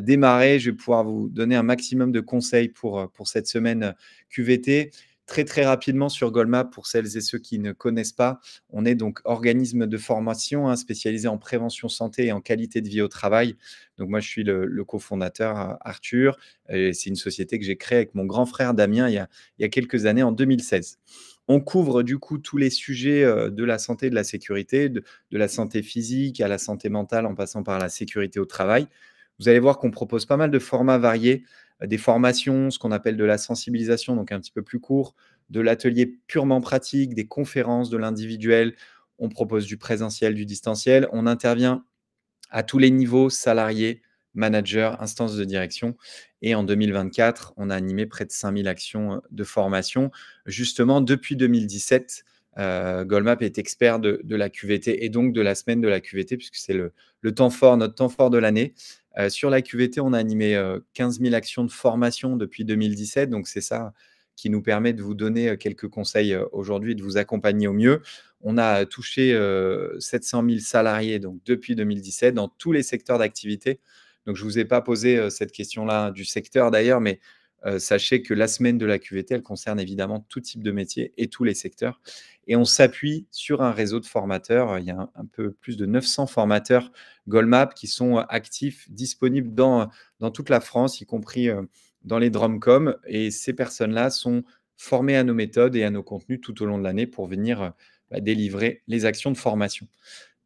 démarrer. Je vais pouvoir vous donner un maximum de conseils pour cette semaine QVT. Très, très rapidement sur Goldmap, pour celles et ceux qui ne connaissent pas, on est donc organisme de formation spécialisé en prévention santé et en qualité de vie au travail. Donc moi, je suis le cofondateur, Arthur, et c'est une société que j'ai créée avec mon grand frère Damien il y a quelques années, en 2016. On couvre du coup tous les sujets de la santé et de la sécurité, de la santé physique à la santé mentale en passant par la sécurité au travail. Vous allez voir qu'on propose pas mal de formats variés, des formations, ce qu'on appelle de la sensibilisation, donc un petit peu plus court, de l'atelier purement pratique, des conférences, de l'individuel. On propose du présentiel, du distanciel. On intervient à tous les niveaux, salariés, managers, instances de direction. Et en 2024, on a animé près de 5000 actions de formation. Justement, depuis 2017, Goldmap est expert de la QVT et donc de la semaine de la QVT, puisque c'est le temps fort, notre temps fort de l'année. Sur la QVT, on a animé 15 000 actions de formation depuis 2017. Donc, c'est ça qui nous permet de vous donner quelques conseils aujourd'hui et de vous accompagner au mieux. On a touché 700 000 salariés donc, depuis 2017 dans tous les secteurs d'activité. Donc, je ne vous ai pas posé cette question-là du secteur d'ailleurs, mais sachez que la semaine de la QVT, elle concerne évidemment tout type de métier et tous les secteurs. Et on s'appuie sur un réseau de formateurs. Il y a un peu plus de 900 formateurs Goldmap qui sont actifs, disponibles dans toute la France, y compris dans les Dromcom. Et ces personnes-là sont formées à nos méthodes et à nos contenus tout au long de l'année pour venir délivrer les actions de formation.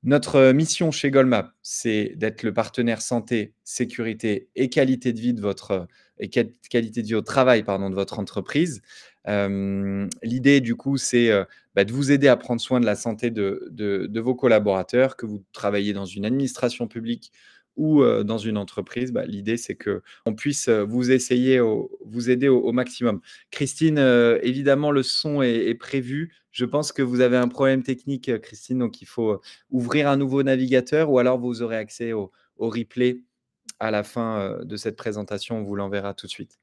Notre mission chez Goldmap, c'est d'être le partenaire santé, sécurité et qualité de vie de votre et qualité de vie au travail pardon, de votre entreprise. L'idée, du coup, c'est de vous aider à prendre soin de la santé de vos collaborateurs, que vous travaillez dans une administration publique ou dans une entreprise. L'idée, c'est qu'on puisse vous aider au maximum. Christine, évidemment, le son est prévu. Je pense que vous avez un problème technique, Christine, donc il faut ouvrir un nouveau navigateur ou alors vous aurez accès au replay à la fin de cette présentation. On vous l'enverra tout de suite.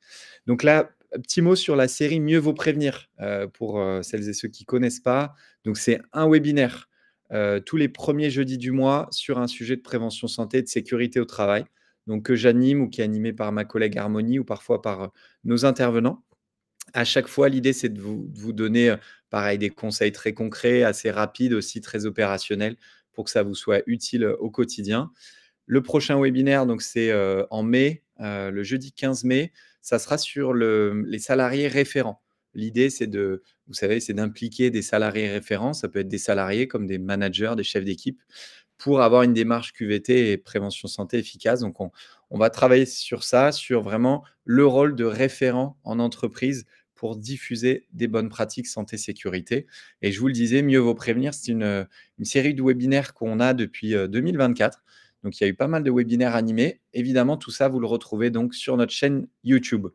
Donc là, petit mot sur la série Mieux vaut prévenir pour celles et ceux qui ne connaissent pas. Donc c'est un webinaire tous les premiers jeudis du mois sur un sujet de prévention santé et de sécurité au travail. Donc que j'anime ou qui est animé par ma collègue Harmonie ou parfois par nos intervenants. À chaque fois, l'idée, c'est de vous donner, pareil, des conseils très concrets, assez rapides aussi, très opérationnels pour que ça vous soit utile, au quotidien. Le prochain webinaire, donc c'est, en mai, le jeudi 15 mai. Ça sera sur les salariés référents. L'idée, vous savez, c'est d'impliquer des salariés référents. Ça peut être des salariés comme des managers, des chefs d'équipe, pour avoir une démarche QVT et prévention santé efficace. Donc on va travailler sur ça, sur vraiment le rôle de référent en entreprise pour diffuser des bonnes pratiques santé-sécurité. Et je vous le disais, mieux vaut prévenir, c'est une série de webinaires qu'on a depuis 2024. Donc, il y a eu pas mal de webinaires animés. Évidemment, tout ça, vous le retrouvez donc sur notre chaîne YouTube.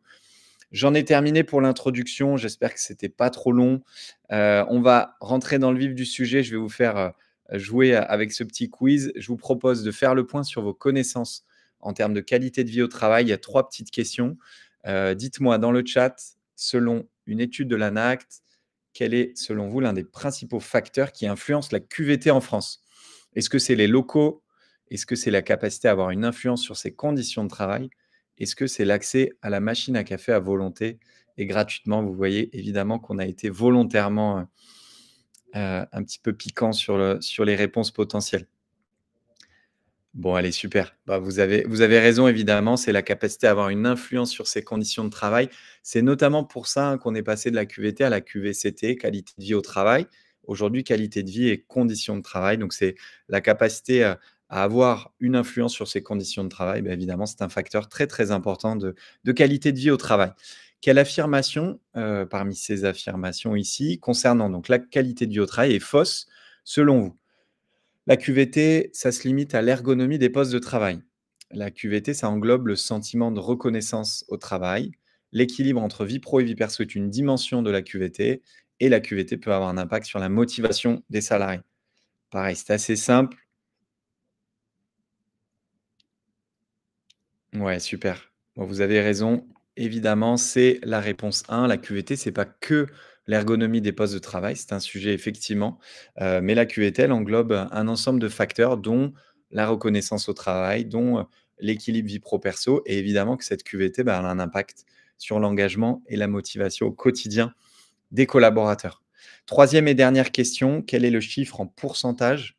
J'en ai terminé pour l'introduction. J'espère que c'était pas trop long. On va rentrer dans le vif du sujet. Je vais vous faire jouer avec ce petit quiz. Je vous propose de faire le point sur vos connaissances en termes de qualité de vie au travail. Il y a 3 petites questions. Dites-moi dans le chat, selon une étude de l'ANACT, quel est, selon vous, l'un des principaux facteurs qui influencent la QVT en France? Est-ce que c'est les locaux? Est-ce que c'est la capacité à avoir une influence sur ses conditions de travail? Est-ce que c'est l'accès à la machine à café à volonté et gratuitement? Vous voyez évidemment qu'on a été volontairement un petit peu piquant sur les réponses potentielles. Bon, allez, super. Vous avez raison, évidemment, c'est la capacité à avoir une influence sur ses conditions de travail. C'est notamment pour ça qu'on est passé de la QVT à la QVCT, qualité de vie au travail. Aujourd'hui, qualité de vie et conditions de travail. Donc, c'est la capacité à avoir une influence sur ses conditions de travail. Bien évidemment, c'est un facteur très, très important de qualité de vie au travail. Quelle affirmation, parmi ces affirmations ici, concernant donc la qualité de vie au travail, est fausse selon vous? La QVT, ça se limite à l'ergonomie des postes de travail. La QVT, ça englobe le sentiment de reconnaissance au travail. L'équilibre entre vie pro et vie perso est une dimension de la QVT et la QVT peut avoir un impact sur la motivation des salariés. Pareil, c'est assez simple. Ouais, super. Bon, vous avez raison. Évidemment, c'est la réponse 1. La QVT, c'est pas que l'ergonomie des postes de travail, c'est un sujet effectivement, mais la QVT, elle englobe un ensemble de facteurs dont la reconnaissance au travail, dont, l'équilibre vie pro-perso et évidemment que cette QVT, bah, elle a un impact sur l'engagement et la motivation au quotidien des collaborateurs. Troisième et dernière question, quel est le chiffre en pourcentage,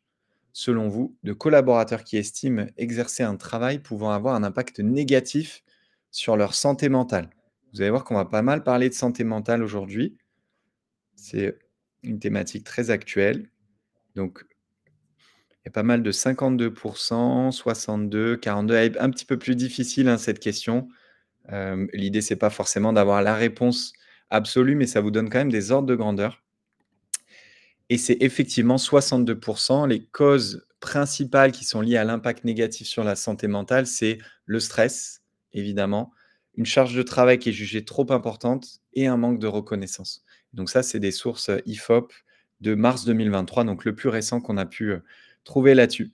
selon vous, de collaborateurs qui estiment exercer un travail pouvant avoir un impact négatif sur leur santé mentale? Vous allez voir qu'on va pas mal parler de santé mentale aujourd'hui. C'est une thématique très actuelle. Donc, il y a pas mal de 52 62, 42, elle est un petit peu plus difficile, hein, cette question. L'idée, c'est pas forcément d'avoir la réponse absolue, mais ça vous donne quand même des ordres de grandeur. Et c'est effectivement 62 les causes principales qui sont liées à l'impact négatif sur la santé mentale, c'est le stress, évidemment, une charge de travail qui est jugée trop importante et un manque de reconnaissance. Donc ça, c'est des sources, IFOP de mars 2023, donc le plus récent qu'on a pu, trouver là-dessus.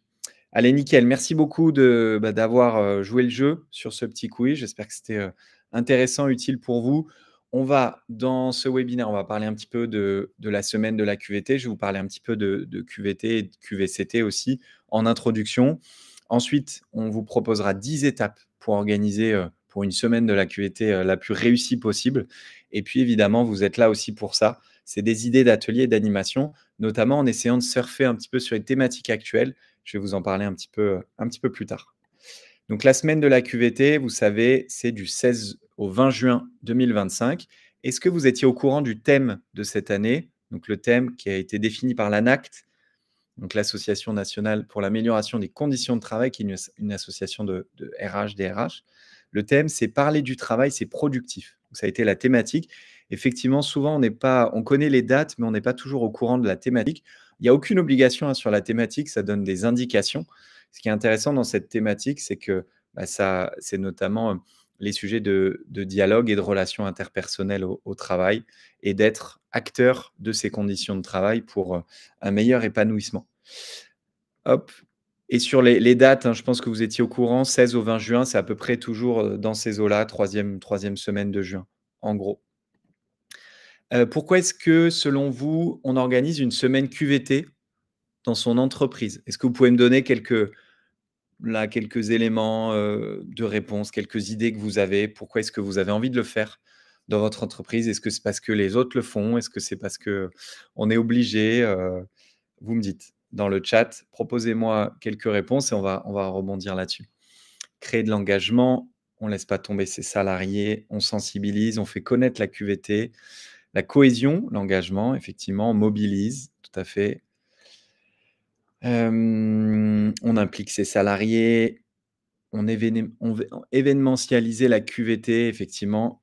Allez, nickel. Merci beaucoup d'avoir, joué le jeu sur ce petit quiz. J'espère que c'était, intéressant, utile pour vous. On va dans ce webinaire, on va parler un petit peu de la semaine de la QVT. Je vais vous parler un petit peu de QVT et de QVCT aussi en introduction. Ensuite, on vous proposera 10 étapes pour organiser, pour une semaine de la QVT, la plus réussie possible. Et puis évidemment, vous êtes là aussi pour ça. C'est des idées d'ateliers et d'animation, notamment en essayant de surfer un petit peu sur les thématiques actuelles. Je vais vous en parler un petit peu plus tard. Donc la semaine de la QVT, vous savez, c'est du 16 au 20 juin 2025. Est-ce que vous étiez au courant du thème de cette année? Donc le thème qui a été défini par l'ANACT, donc l'Association nationale pour l'amélioration des conditions de travail, qui est une association de RH, DRH. Le thème, c'est parler du travail, c'est productif. Donc, ça a été la thématique. Effectivement, souvent, on connaît les dates, mais on n'est pas toujours au courant de la thématique. Il n'y a aucune obligation, hein, sur la thématique, ça donne des indications. Ce qui est intéressant dans cette thématique, c'est que c'est notamment les sujets de dialogue et de relations interpersonnelles au travail et d'être acteur de ces conditions de travail pour un meilleur épanouissement. Hop. Et sur les dates, hein, je pense que vous étiez au courant, 16 au 20 juin, c'est à peu près toujours dans ces eaux-là, troisième semaine de juin, en gros. Pourquoi est-ce que, selon vous, on organise une semaine QVT dans son entreprise? Est-ce que vous pouvez me donner quelques éléments, de réponse, quelques idées que vous avez? Pourquoi est-ce que vous avez envie de le faire dans votre entreprise? Est-ce que c'est parce que les autres le font? Est-ce que c'est parce qu'on est obligé? Vous me dites dans le chat, proposez-moi quelques réponses et on va rebondir là-dessus. Créer de l'engagement, on laisse pas tomber ses salariés, on sensibilise, on fait connaître la QVT. La cohésion, l'engagement, effectivement, on mobilise, tout à fait. On implique ses salariés, on vé événementialiser la QVT, effectivement.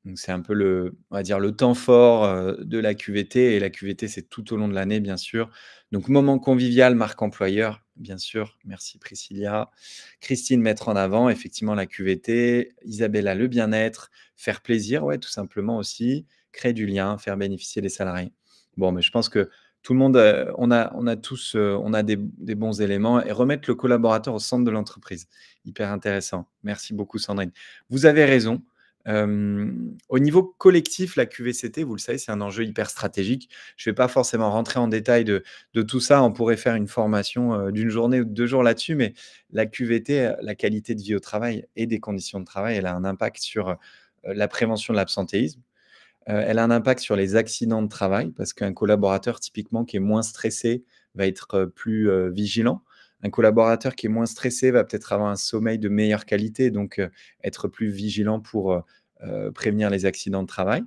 Donc c'est un peu on va dire le temps fort, de la QVT et la QVT, c'est tout au long de l'année, bien sûr. Donc moment convivial, marque employeur, bien sûr. Merci Priscilla. Christine, mettre en avant, effectivement, la QVT. Isabella, le bien-être. Faire plaisir, ouais, tout simplement aussi. Créer du lien, faire bénéficier les salariés. Bon, mais je pense que tout le monde, on a tous, on a des bons éléments et remettre le collaborateur au centre de l'entreprise. Hyper intéressant. Merci beaucoup Sandrine. Vous avez raison. Au niveau collectif, la QVCT, vous le savez, c'est un enjeu hyper stratégique. Je ne vais pas forcément rentrer en détail de tout ça. On pourrait faire une formation d'une journée ou de 2 jours là-dessus, mais la QVT, la qualité de vie au travail et des conditions de travail, elle a un impact sur la prévention de l'absentéisme. Elle a un impact sur les accidents de travail parce qu'un collaborateur typiquement qui est moins stressé va être plus vigilant. Un collaborateur qui est moins stressé va peut-être avoir un sommeil de meilleure qualité, donc être plus vigilant pour prévenir les accidents de travail.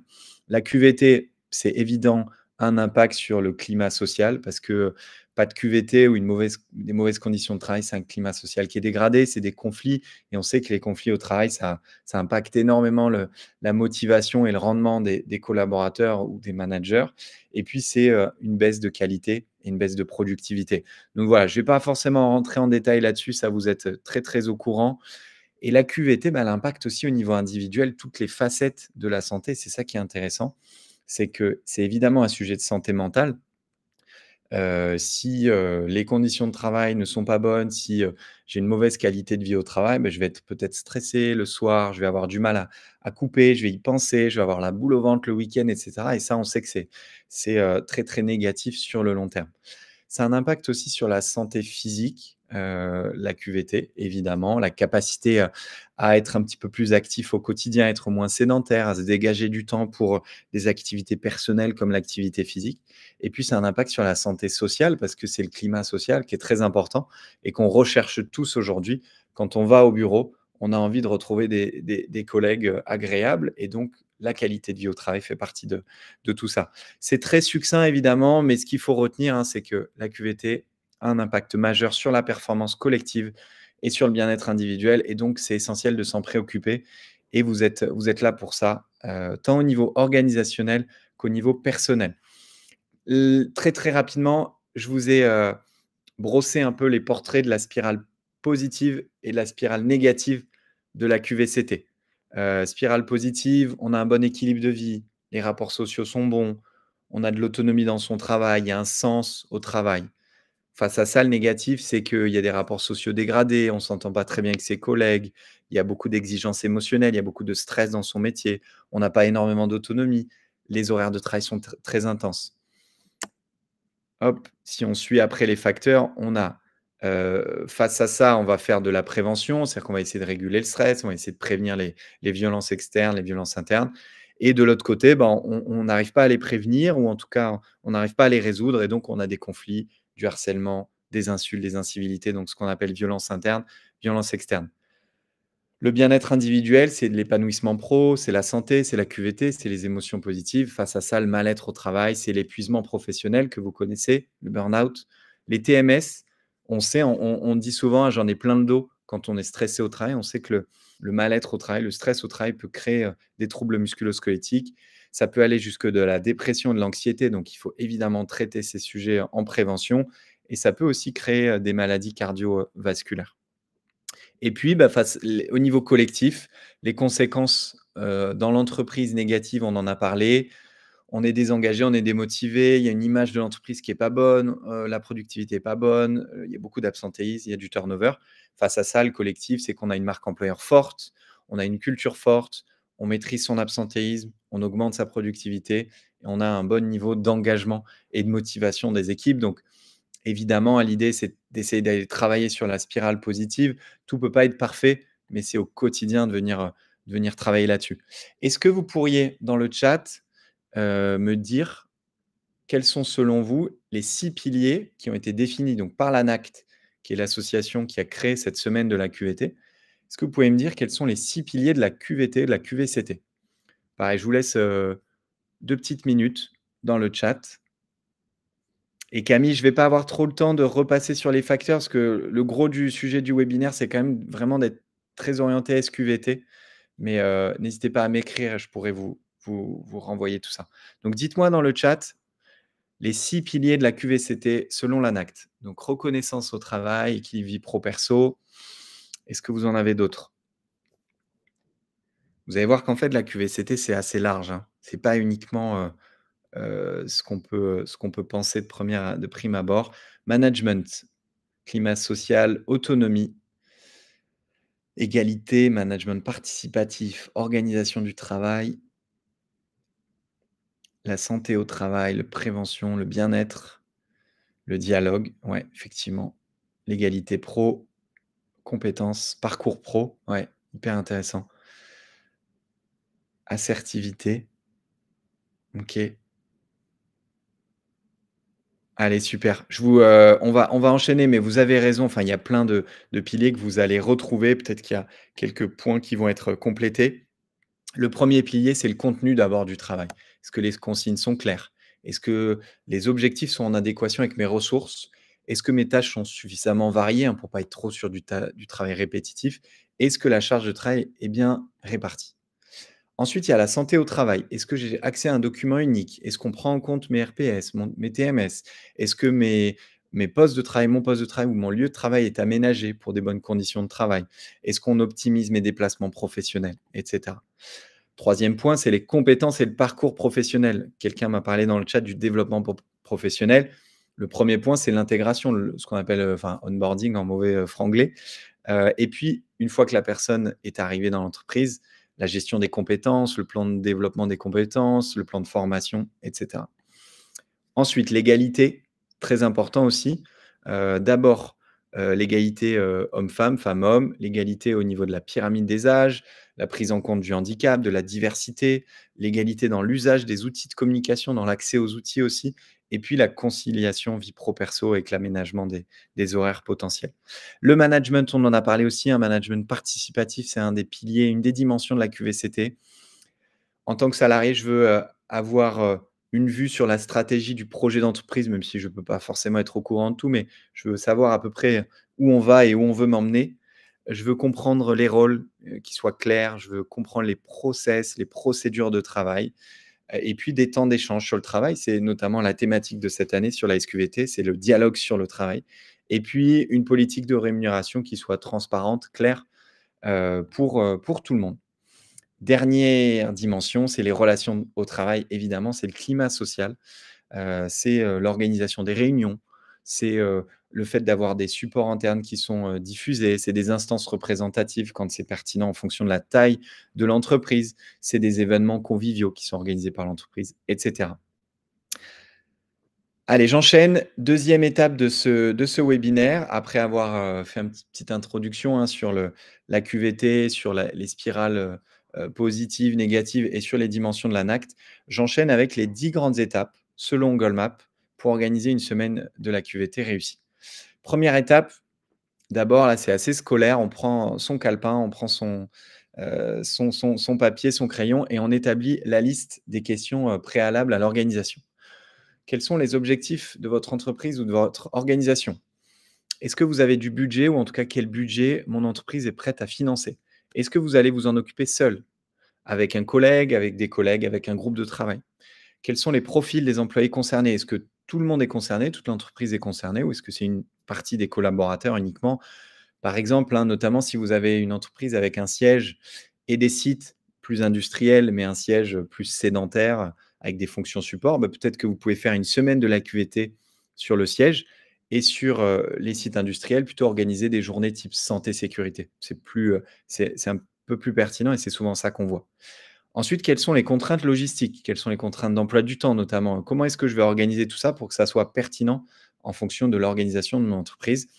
La QVT, c'est évident, un impact sur le climat social parce que pas de QVT ou des mauvaises conditions de travail, c'est un climat social qui est dégradé, c'est des conflits et on sait que les conflits au travail, ça impacte énormément la motivation et le rendement des collaborateurs ou des managers. Et puis, c'est une baisse de qualité et une baisse de productivité. Donc voilà, je ne vais pas forcément rentrer en détail là-dessus, ça vous êtes très, très au courant. Et la QVT, bah, elle impacte aussi au niveau individuel toutes les facettes de la santé. C'est ça qui est intéressant. C'est que c'est évidemment un sujet de santé mentale. Si les conditions de travail ne sont pas bonnes, si j'ai une mauvaise qualité de vie au travail, bah, je vais être peut-être stressé le soir, je vais avoir du mal à couper, je vais y penser, je vais avoir la boule au ventre le week-end et cetera et ça, on sait que c'est très, très négatif sur le long terme. Ça a un impact aussi sur la santé physique, la QVT, évidemment, la capacité, à être un petit peu plus actif au quotidien, à être moins sédentaire, à se dégager du temps pour des activités personnelles comme l'activité physique. Et puis, ça a un impact sur la santé sociale parce que c'est le climat social qui est très important et qu'on recherche tous aujourd'hui. Quand on va au bureau, on a envie de retrouver des collègues, agréables et donc la qualité de vie au travail fait partie de tout ça. C'est très succinct évidemment, mais ce qu'il faut retenir, hein, c'est que la QVT a un impact majeur sur la performance collective et sur le bien-être individuel et donc c'est essentiel de s'en préoccuper et vous êtes là pour ça, tant au niveau organisationnel qu'au niveau personnel. Très, très rapidement, je vous ai, brossé un peu les portraits de la spirale positive et de la spirale négative de la QVCT. Spirale positive, on a un bon équilibre de vie, les rapports sociaux sont bons, on a de l'autonomie dans son travail, il y a un sens au travail. Face à ça, le négatif, c'est qu'il y a des rapports sociaux dégradés, on ne s'entend pas très bien avec ses collègues, il y a beaucoup d'exigences émotionnelles, il y a beaucoup de stress dans son métier, on n'a pas énormément d'autonomie, les horaires de travail sont très intenses. Hop, si on suit après les facteurs, on a, face à ça, on va faire de la prévention, c'est-à-dire qu'on va essayer de réguler le stress, on va essayer de prévenir les violences externes, les violences internes et de l'autre côté, ben, on n'arrive pas à les prévenir ou en tout cas, on n'arrive pas à les résoudre et donc on a des conflits, du harcèlement, des insultes, des incivilités, donc ce qu'on appelle violence interne, violence externe. Le bien-être individuel, c'est de l'épanouissement pro, c'est la santé, c'est la QVT, c'est les émotions positives. Face à ça, le mal-être au travail, c'est l'épuisement professionnel que vous connaissez, le burn-out. Les TMS, on sait, on dit souvent: «Ah, j'en ai plein le dos» quand on est stressé au travail. On sait que le mal-être au travail, le stress au travail peut créer, des troubles musculo-squelettiques. Ça peut aller jusque de la dépression, de l'anxiété, donc il faut évidemment traiter ces sujets en prévention et ça peut aussi créer, des maladies cardiovasculaires. Et puis, bah, au niveau collectif, les conséquences, dans l'entreprise négatives, on en a parlé. On est désengagé, on est démotivé, il y a une image de l'entreprise qui est pas bonne, la productivité est pas bonne, il y a beaucoup d'absentéisme, il y a du turnover. Face à ça, le collectif, c'est qu'on a une marque employeur forte, on a une culture forte, on maîtrise son absentéisme, on augmente sa productivité et on a un bon niveau d'engagement et de motivation des équipes. Donc évidemment, l'idée, c'est d'essayer d'aller travailler sur la spirale positive. Tout peut pas être parfait, mais c'est au quotidien de venir travailler là-dessus. Est-ce que vous pourriez, dans le chat, me dire quels sont, selon vous, les 6 piliers qui ont été définis donc par l'ANACT, qui est l'association qui a créé cette semaine de la QVT? Est-ce que vous pouvez me dire quels sont les 6 piliers de la QVT, de la QVCT? Pareil, je vous laisse, 2 petites minutes dans le chat. Et Camille, je vais pas avoir trop le temps de repasser sur les facteurs parce que le gros du sujet du webinaire, c'est quand même vraiment d'être très orienté SQVT. Mais, n'hésitez pas à m'écrire, je pourrais vous renvoyer tout ça. Donc dites-moi dans le chat les 6 piliers de la QVCT selon l'ANACT. Donc reconnaissance au travail, équilibre vie pro perso. Est-ce que vous en avez d'autres? Vous allez voir qu'en fait la QVCT, c'est assez large, hein. C'est pas uniquement, ce qu'on peut penser de prime abord. Management, climat social, autonomie, égalité, management participatif, organisation du travail, la santé au travail, la prévention, le bien-être, le dialogue, ouais, effectivement, l'égalité pro, compétences, parcours pro, ouais, hyper intéressant. Assertivité, OK. Allez, super. On va enchaîner, mais vous avez raison, enfin, il y a plein de piliers que vous allez retrouver. Peut-être qu'il y a quelques points qui vont être complétés. Le premier pilier, c'est le contenu d'abord du travail. Est-ce que les consignes sont claires? Est-ce que les objectifs sont en adéquation avec mes ressources? Est-ce que mes tâches sont suffisamment variées, hein, pour pas être trop sur du travail répétitif? Est-ce que la charge de travail est bien répartie? Ensuite, il y a la santé au travail. Est-ce que j'ai accès à un document unique? Est-ce qu'on prend en compte mes RPS, mes TMS? Est-ce que mes postes de travail, mon poste de travail ou mon lieu de travail est aménagé pour des bonnes conditions de travail? Est-ce qu'on optimise mes déplacements professionnels, et cetera? 3e point, c'est les compétences et le parcours professionnel. Quelqu'un m'a parlé dans le chat du développement professionnel. Le premier point, c'est l'intégration, ce qu'on appelle, enfin onboarding en mauvais, franglais. Et puis, une fois que la personne est arrivée dans l'entreprise, la gestion des compétences, le plan de développement des compétences, le plan de formation, et cetera. Ensuite, l'égalité, Très important aussi, d'abord, l'égalité, homme-femme, femme-homme, l'égalité au niveau de la pyramide des âges, la prise en compte du handicap, de la diversité, l'égalité dans l'usage des outils de communication, dans l'accès aux outils aussi et puis la conciliation vie pro perso avec l'aménagement des horaires potentiels. Le management, on en a parlé aussi, un management participatif, c'est un des piliers, une des dimensions de la QVCT. En tant que salarié, je veux, avoir, une vue sur la stratégie du projet d'entreprise, même si je ne peux pas forcément être au courant de tout, mais je veux savoir à peu près où on va et où on veut m'emmener. Je veux comprendre les rôles, qui soient clairs, je veux comprendre les process, les procédures de travail, et puis des temps d'échange sur le travail. C'est notamment la thématique de cette année sur la SQVT, c'est le dialogue sur le travail et puis une politique de rémunération qui soit transparente, claire, pour tout le monde. Dernière dimension, c'est les relations au travail, évidemment, c'est le climat social, c'est, l'organisation des réunions, c'est, le fait d'avoir des supports internes qui sont, diffusés, c'est des instances représentatives quand c'est pertinent en fonction de la taille de l'entreprise, c'est des événements conviviaux qui sont organisés par l'entreprise et cetera. Allez, j'enchaîne. Deuxième étape de ce webinaire, après avoir, fait une petite introduction, hein, sur la QVT, sur les spirales, positives, négatives et sur les dimensions de la NACT. J'enchaîne avec les 10 grandes étapes, selon Goldmap, pour organiser une semaine de la QVT réussie. Première étape, d'abord, là, c'est assez scolaire. On prend son calepin, on prend son papier, son crayon et on établit la liste des questions, préalables à l'organisation. Quels sont les objectifs de votre entreprise ou de votre organisation? Est-ce que vous avez du budget ou en tout cas quel budget mon entreprise est prête à financer? Est-ce que vous allez vous en occuper seul? Avec un collègue, avec des collègues, avec un groupe de travail? Quels sont les profils des employés concernés? Est-ce que tout le monde est concerné, toute l'entreprise est concernée ou est-ce que c'est une partie des collaborateurs uniquement? Par exemple, hein, notamment si vous avez une entreprise avec un siège et des sites plus industriels, mais un siège plus sédentaire avec des fonctions support, bah, peut-être que vous pouvez faire une semaine de la QVT sur le siège et sur, les sites industriels, plutôt organiser des journées type santé sécurité. C'est plus, c'est un peu plus pertinent et c'est souvent ça qu'on voit. Ensuite, quelles sont les contraintes logistiques? Quelles sont les contraintes d'emploi du temps notamment? Comment est-ce que je vais organiser tout ça pour que ça soit pertinent en fonction de l'organisation de mon entreprise?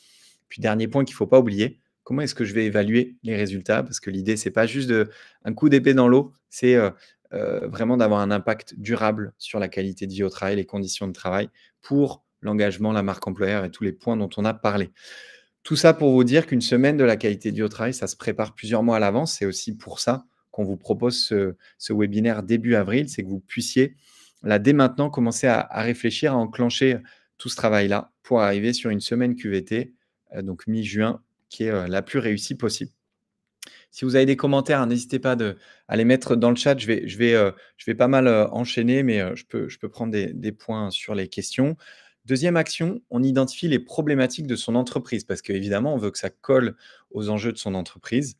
Puis dernier point qu'il ne faut pas oublier, comment est-ce que je vais évaluer les résultats? Parce que l'idée, c'est pas juste un coup d'épée dans l'eau, c'est, vraiment d'avoir un impact durable sur la qualité de vie au travail, les conditions de travail pour l'engagement, la marque employeur et tous les points dont on a parlé. Tout ça pour vous dire qu'une semaine de la qualité de vie au travail, ça se prépare plusieurs mois à l'avance. C'est aussi pour ça qu'on vous propose ce webinaire début avril, c'est que vous puissiez, là, dès maintenant, commencer à réfléchir, à enclencher tout ce travail-là pour arriver sur une semaine QVT, donc mi-juin, qui est, la plus réussie possible. Si vous avez des commentaires, hein, n'hésitez pas à les mettre dans le chat. Je vais pas mal, enchaîner, mais, je peux prendre des points sur les questions. Deuxième action, on identifie les problématiques de son entreprise parce qu'évidemment, on veut que ça colle aux enjeux de son entreprise.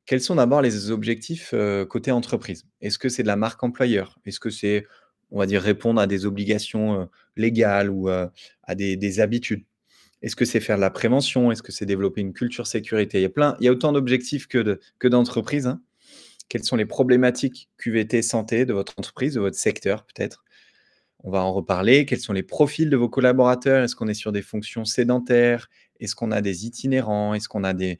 Quels sont d'abord les objectifs, côté entreprise? Est-ce que c'est de la marque employeur? Est-ce que c'est, on va dire, répondre à des obligations, légales ou, à des habitudes? Est-ce que c'est faire de la prévention? Est-ce que c'est développer une culture sécurité? Il y a autant d'objectifs que d'entreprises, hein. Quelles sont les problématiques QVT santé de votre entreprise, de votre secteur peut-être? On va en reparler. Quels sont les profils de vos collaborateurs? Est-ce qu'on est sur des fonctions sédentaires? Est-ce qu'on a des itinérants? Est-ce qu'on a des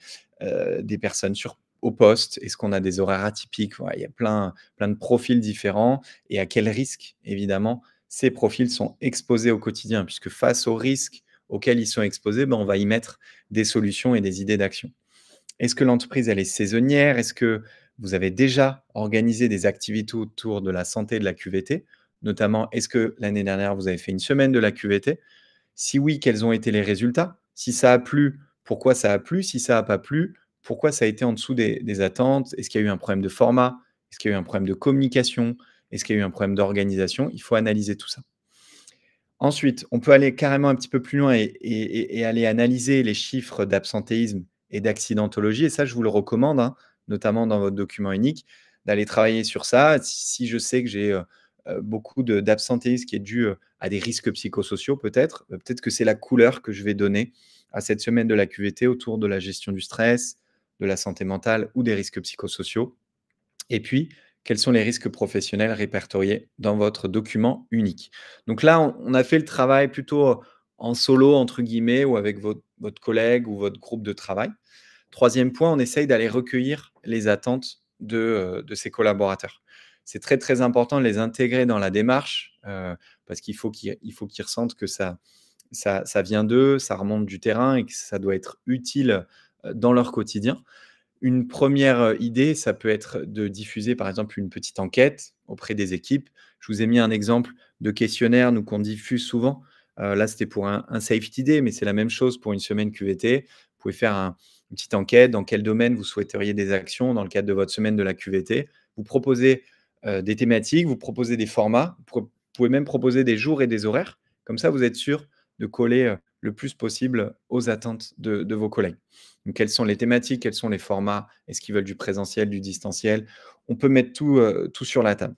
personnes au poste? Est-ce qu'on a des horaires atypiques? Voilà, il y a plein de profils différents et à quel risque, évidemment, ces profils sont exposés au quotidien puisque face aux risques auxquels ils sont exposés, ben, on va y mettre des solutions et des idées d'action. Est-ce que l'entreprise, elle est saisonnière? Est-ce que vous avez déjà organisé des activités autour de la santé et de la QVT? Notamment, est-ce que l'année dernière, vous avez fait une semaine de la QVT? Si oui, quels ont été les résultats? Si ça a plu, pourquoi ça a plu? Si ça n'a pas plu, pourquoi ça a été en dessous des attentes? Est-ce qu'il y a eu un problème de format? Est-ce qu'il y a eu un problème de communication? Est-ce qu'il y a eu un problème d'organisation? Il faut analyser tout ça. Ensuite, on peut aller carrément un petit peu plus loin et aller analyser les chiffres d'absentéisme et d'accidentologie et ça, je vous le recommande, hein, notamment dans votre document unique, d'aller travailler sur ça. Si je sais que j'ai, beaucoup d'absentéisme qui est dû, à des risques psychosociaux peut-être que c'est la couleur que je vais donner à cette semaine de la QVT autour de la gestion du stress, de la santé mentale ou des risques psychosociaux. Et puis, quels sont les risques professionnels répertoriés dans votre document unique? Donc là, on a fait le travail plutôt en «solo» entre guillemets ou avec votre collègue ou votre groupe de travail. Troisième point, on essaye d'aller recueillir les attentes de ses collaborateurs. C'est très, très important de les intégrer dans la démarche, parce qu'il faut qu'ils ressentent que ça vient d'eux, ça remonte du terrain et que ça doit être utile, dans leur quotidien. Une première idée, ça peut être de diffuser, par exemple, une petite enquête auprès des équipes. Je vous ai mis un exemple de questionnaire, nous, qu'on diffuse souvent. Là, c'était pour un safety day, mais c'est la même chose pour une semaine QVT. Vous pouvez faire une petite enquête, dans quel domaine vous souhaiteriez des actions dans le cadre de votre semaine de la QVT. Vous proposez, des thématiques, vous proposez des formats, vous pouvez même proposer des jours et des horaires. Comme ça, vous êtes sûr de coller, le plus possible aux attentes de vos collègues. Donc, quelles sont les thématiques? Quels sont les formats? Est-ce qu'ils veulent du présentiel, du distanciel? On peut mettre tout sur la table.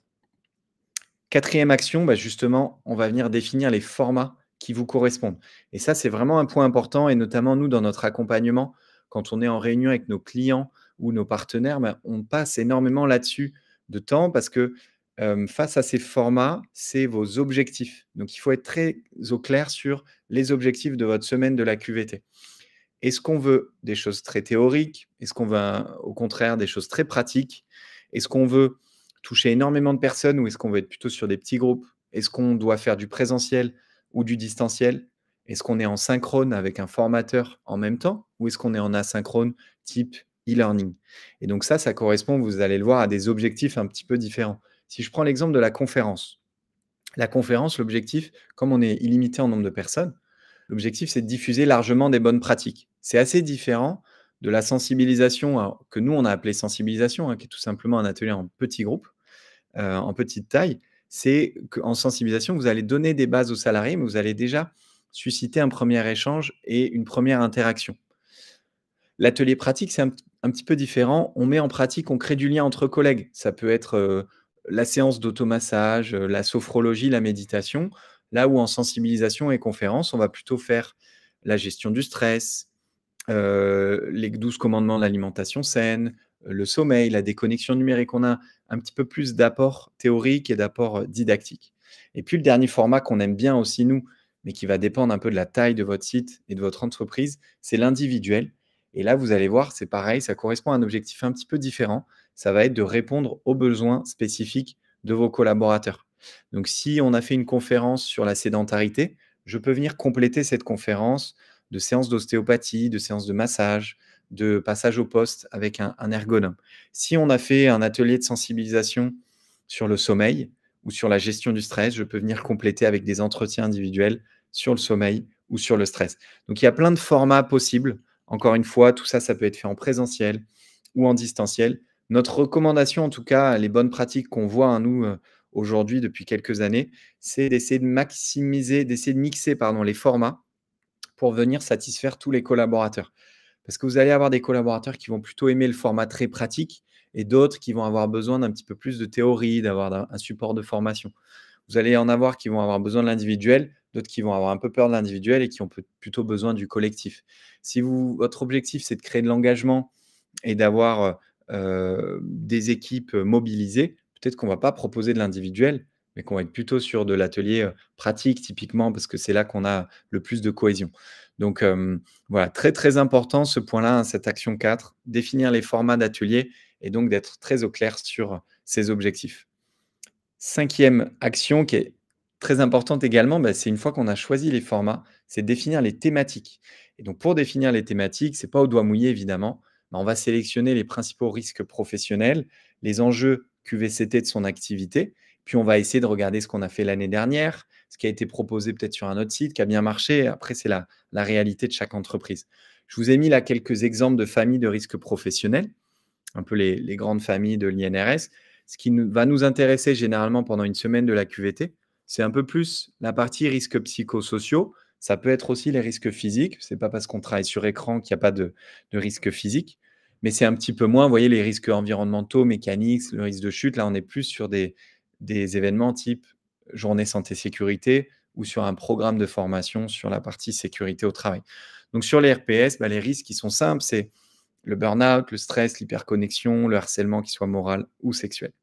Quatrième action, bah, justement, on va venir définir les formats qui vous correspondent. Et ça, c'est vraiment un point important et notamment nous, dans notre accompagnement, quand on est en réunion avec nos clients ou nos partenaires, bah, on passe énormément là-dessus de temps parce que, face à ces formats, c'est vos objectifs. Donc il faut être très au clair sur les objectifs de votre semaine de la QVT. Est-ce qu'on veut des choses très théoriques? Est-ce qu'on veut au contraire des choses très pratiques? Est-ce qu'on veut toucher énormément de personnes ou est-ce qu'on veut être plutôt sur des petits groupes? Est-ce qu'on doit faire du présentiel ou du distanciel? Est-ce qu'on est en synchrone avec un formateur en même temps ou est-ce qu'on est en asynchrone type e-learning? Et donc ça correspond, vous allez le voir, à des objectifs un petit peu différents. Si je prends l'exemple de la conférence, l'objectif, comme on est illimité en nombre de personnes, l'objectif, c'est de diffuser largement des bonnes pratiques. C'est assez différent de la sensibilisation, alors, que nous, on a appelé sensibilisation, hein, qui est tout simplement un atelier en petits groupes, en petite taille. C'est qu'en sensibilisation, vous allez donner des bases aux salariés, mais vous allez déjà susciter un premier échange et une première interaction. L'atelier pratique, c'est un petit peu différent. On met en pratique, on crée du lien entre collègues. Ça peut être, la séance d'automassage, la sophrologie, la méditation. Là où en sensibilisation et conférence, on va plutôt faire la gestion du stress, les 12 commandements de l'alimentation saine, le sommeil, la déconnexion numérique. On a un petit peu plus d'apport théorique et d'apport, didactique. Et puis le dernier format qu'on aime bien aussi nous, mais qui va dépendre un peu de la taille de votre site et de votre entreprise, c'est l'individuel. Et là, vous allez voir, c'est pareil, ça correspond à un objectif un petit peu différent. Ça va être de répondre aux besoins spécifiques de vos collaborateurs. Donc si on a fait une conférence sur la sédentarité, je peux venir compléter cette conférence de séances d'ostéopathie, de séances de massage, de passage au poste avec un ergonome. Si on a fait un atelier de sensibilisation sur le sommeil ou sur la gestion du stress, je peux venir compléter avec des entretiens individuels sur le sommeil ou sur le stress. Donc il y a plein de formats possibles. Encore une fois, tout ça, ça peut être fait en présentiel ou en distanciel. Notre recommandation, en tout cas, les bonnes pratiques qu'on voit, hein, nous, aujourd'hui depuis quelques années, c'est d'essayer de maximiser, d'essayer de mixer, pardon, les formats pour venir satisfaire tous les collaborateurs. Parce que vous allez avoir des collaborateurs qui vont plutôt aimer le format très pratique et d'autres qui vont avoir besoin d'un petit peu plus de théorie, d'avoir un support de formation. Vous allez en avoir qui vont avoir besoin de l'individuel, d'autres qui vont avoir un peu peur de l'individuel et qui ont plutôt besoin du collectif. Si votre objectif, c'est de créer de l'engagement et d'avoir des équipes mobilisées, peut-être qu'on ne va pas proposer de l'individuel, mais qu'on va être plutôt sur de l'atelier pratique, typiquement, parce que c'est là qu'on a le plus de cohésion. Donc, voilà, très, très important ce point-là, hein, cette action 4, définir les formats d'atelier et donc d'être très au clair sur ses objectifs. Cinquième action qui est très importante également, bah, c'est une fois qu'on a choisi les formats, c'est de définir les thématiques. Et donc pour définir les thématiques, c'est pas au doigt mouillé évidemment, mais on va sélectionner les principaux risques professionnels, les enjeux QVCT de son activité, puis on va essayer de regarder ce qu'on a fait l'année dernière, ce qui a été proposé peut-être sur un autre site qui a bien marché. Après, c'est la réalité de chaque entreprise. Je vous ai mis là quelques exemples de familles de risques professionnels, un peu les grandes familles de l'INRS. Ce qui va nous intéresser généralement pendant une semaine de la QVT, c'est un peu plus la partie risques psychosociaux. Ça peut être aussi les risques physiques. C'est pas parce qu'on travaille sur écran qu'il n'y a pas de risques physiques, mais c'est un petit peu moins, vous voyez, les risques environnementaux, mécaniques, le risque de chute. Là, on est plus sur des événements type journée santé sécurité ou sur un programme de formation sur la partie sécurité au travail. Donc sur les RPS, bah, les risques qui sont simples, c'est le burn-out, le stress, l'hyperconnexion, le harcèlement, qu'il soit moral ou sexuel.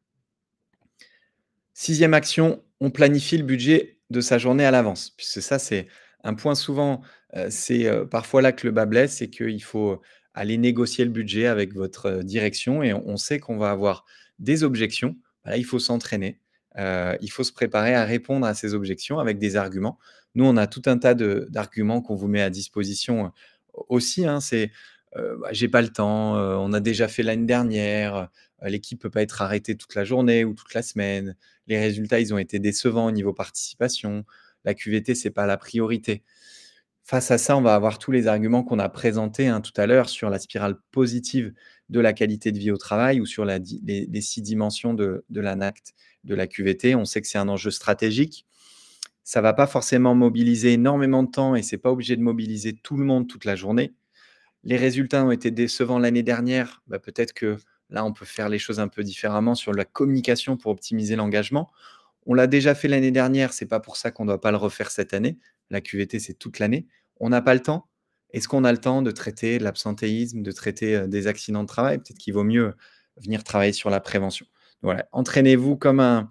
Sixième action, on planifie le budget de sa journée à l'avance, puisque ça, c'est Un point souvent, c'est, parfois là que le bât blesse, c'est qu'il faut aller négocier le budget avec votre, direction et on sait qu'on va avoir des objections. Bah, là, il faut s'entraîner, il faut se préparer à répondre à ces objections avec des arguments. Nous, on a tout un tas d'arguments qu'on vous met à disposition, aussi, hein. C'est, bah: «J'ai pas le temps», «On a déjà fait l'année dernière», «L'équipe peut pas être arrêtée toute la journée ou toute la semaine», «Les résultats, ils ont été décevants au niveau participation», «La QVT, c'est pas la priorité». Face à ça, on va avoir tous les arguments qu'on a présentés, hein, tout à l'heure sur la spirale positive de la qualité de vie au travail ou sur la di les 6 dimensions de l'ANACT, de la QVT. On sait que c'est un enjeu stratégique. Ça va pas forcément mobiliser énormément de temps et c'est pas obligé de mobiliser tout le monde toute la journée. Les résultats ont été décevants l'année dernière, bah, peut-être que là, on peut faire les choses un peu différemment sur la communication pour optimiser l'engagement. On l'a déjà fait l'année dernière, c'est pas pour ça qu'on ne doit pas le refaire cette année. La QVT, c'est toute l'année. On n'a pas le temps. Est-ce qu'on a le temps de traiter l'absentéisme, de traiter, des accidents de travail? Peut-être qu'il vaut mieux venir travailler sur la prévention. Voilà, entraînez-vous comme un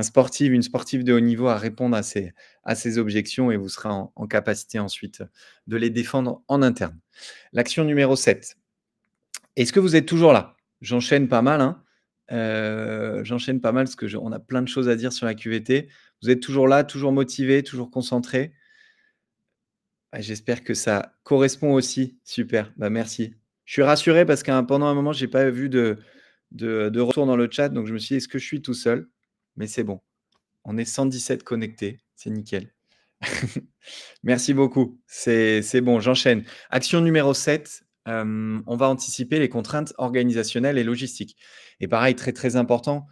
sportif, une sportive de haut niveau à répondre à ces objections et vous serez en capacité ensuite de les défendre en interne. L'action numéro 7. Est-ce que vous êtes toujours là? J'enchaîne pas mal, hein. J'enchaîne pas mal parce que je on a plein de choses à dire sur la QVT. Vous êtes toujours là, toujours motivé, toujours concentré. Ah, j'espère que ça correspond aussi. Super, bah, merci. Je suis rassuré parce qu'un pendant un moment, j'ai pas vu de retour dans le chat, donc je me suis dit: «Est-ce que je suis tout seul?» Mais c'est bon, on est 117 connectés, c'est nickel. Merci beaucoup. C'est bon, j'enchaîne. Action numéro 7. On va anticiper les contraintes organisationnelles et logistiques. Et pareil, très, très important,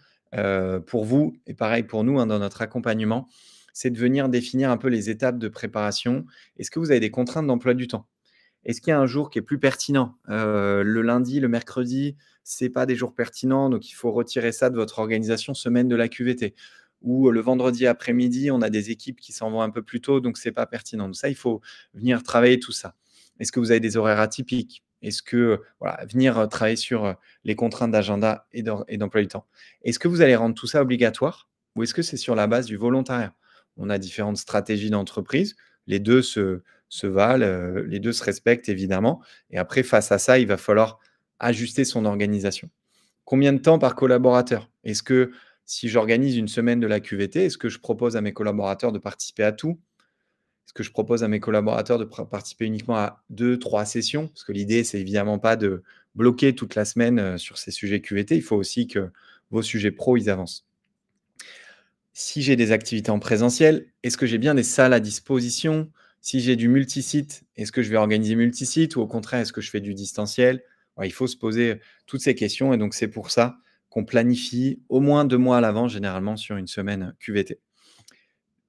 pour vous et pareil pour nous, hein, dans notre accompagnement, c'est de venir définir un peu les étapes de préparation. Est-ce que vous avez des contraintes d'emploi du temps? Est-ce qu'il y a un jour qui est plus pertinent? Le lundi, le mercredi, c'est pas des jours pertinents, donc il faut retirer ça de votre organisation semaine de la QVT. Ou le vendredi après-midi, on a des équipes qui s'en vont un peu plus tôt, donc c'est pas pertinent. Donc ça, il faut venir travailler tout ça. Est-ce que vous avez des horaires atypiques? Est-ce que, voilà, venir, travailler sur, les contraintes d'agenda et d'emploi du temps. Est-ce que vous allez rendre tout ça obligatoire? Ou est-ce que c'est sur la base du volontariat? On a différentes stratégies d'entreprise. Les 2 se valent, les 2 se respectent évidemment et après face à ça, il va falloir ajuster son organisation. Combien de temps par collaborateur? Est-ce que si j'organise une semaine de la QVT, est-ce que je propose à mes collaborateurs de participer à tout? Est-ce que je propose à mes collaborateurs de participer uniquement à 2, 3 sessions? Parce que l'idée, c'est évidemment pas de bloquer toute la semaine, sur ces sujets QVT. Il faut aussi que vos sujets pro, ils avancent. Si j'ai des activités en présentiel, est-ce que j'ai bien des salles à disposition? Si j'ai du multisite, est-ce que je vais organiser multisite ou au contraire, est-ce que je fais du distanciel? Ouais, il faut se poser toutes ces questions et donc c'est pour ça qu'on planifie au moins 2 mois à l'avance, généralement sur une semaine QVT.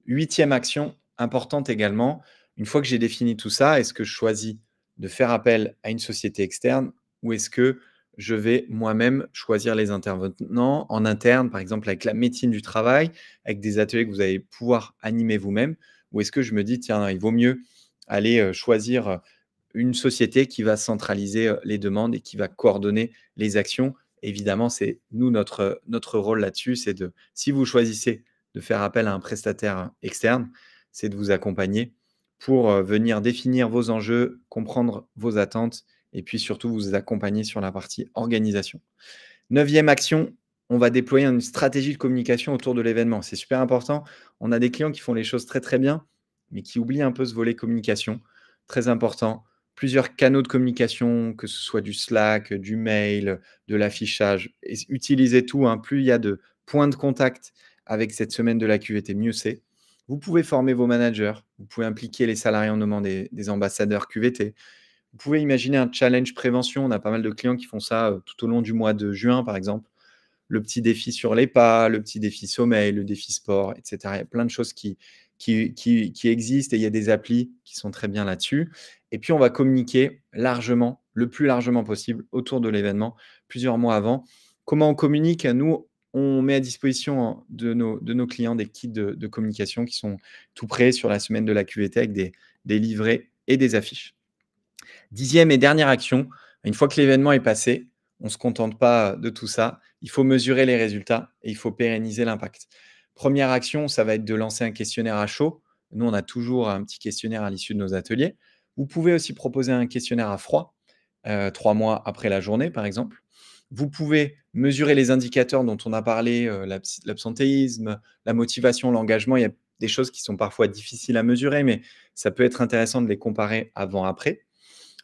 8e action importante également, une fois que j'ai défini tout ça, est-ce que je choisis de faire appel à une société externe ou est-ce que je vais moi-même choisir les intervenants en interne, par exemple avec la médecine du travail, avec des ateliers que vous allez pouvoir animer vous-même? Ou est-ce que je me dis: «Tiens, il vaut mieux aller, choisir, une société qui va centraliser, les demandes et qui va coordonner les actions?» Évidemment, c'est nous notre rôle là-dessus, c'est de si vous choisissez de faire appel à un prestataire externe, c'est de vous accompagner pour, venir définir vos enjeux, comprendre vos attentes et puis surtout vous accompagner sur la partie organisation. 9e action, on va déployer une stratégie de communication autour de l'événement. C'est super important. On a des clients qui font les choses très, très bien, mais qui oublient un peu ce volet communication. Très important. Plusieurs canaux de communication, que ce soit du Slack, du mail, de l'affichage. Et utilisez tout, hein. Plus il y a de points de contact avec cette semaine de la QVT, mieux c'est. Vous pouvez former vos managers, vous pouvez impliquer les salariés en nommant des ambassadeurs QVT. Vous pouvez imaginer un challenge prévention. On a pas mal de clients qui font ça, tout au long du mois de juin, par exemple. Le petit défi sur les pas, le petit défi sommeil, le défi sport, et cetera. Il y a plein de choses qui existent et il y a des applis qui sont très bien là-dessus. Et puis, on va communiquer largement, le plus largement possible autour de l'événement, plusieurs mois avant. Comment on communique? Nous, on met à disposition de nos clients des kits de communication qui sont tout prêts sur la semaine de la QVT avec des livrets et des affiches. 10e et dernière action, une fois que l'événement est passé, on ne se contente pas de tout ça. Il faut mesurer les résultats et il faut pérenniser l'impact. Première action, ça va être de lancer un questionnaire à chaud. Nous, on a toujours un petit questionnaire à l'issue de nos ateliers. Vous pouvez aussi proposer un questionnaire à froid, 3 mois après la journée, par exemple. Vous pouvez mesurer les indicateurs dont on a parlé, l'absentéisme, la motivation, l'engagement. Il y a des choses qui sont parfois difficiles à mesurer, mais ça peut être intéressant de les comparer avant-après.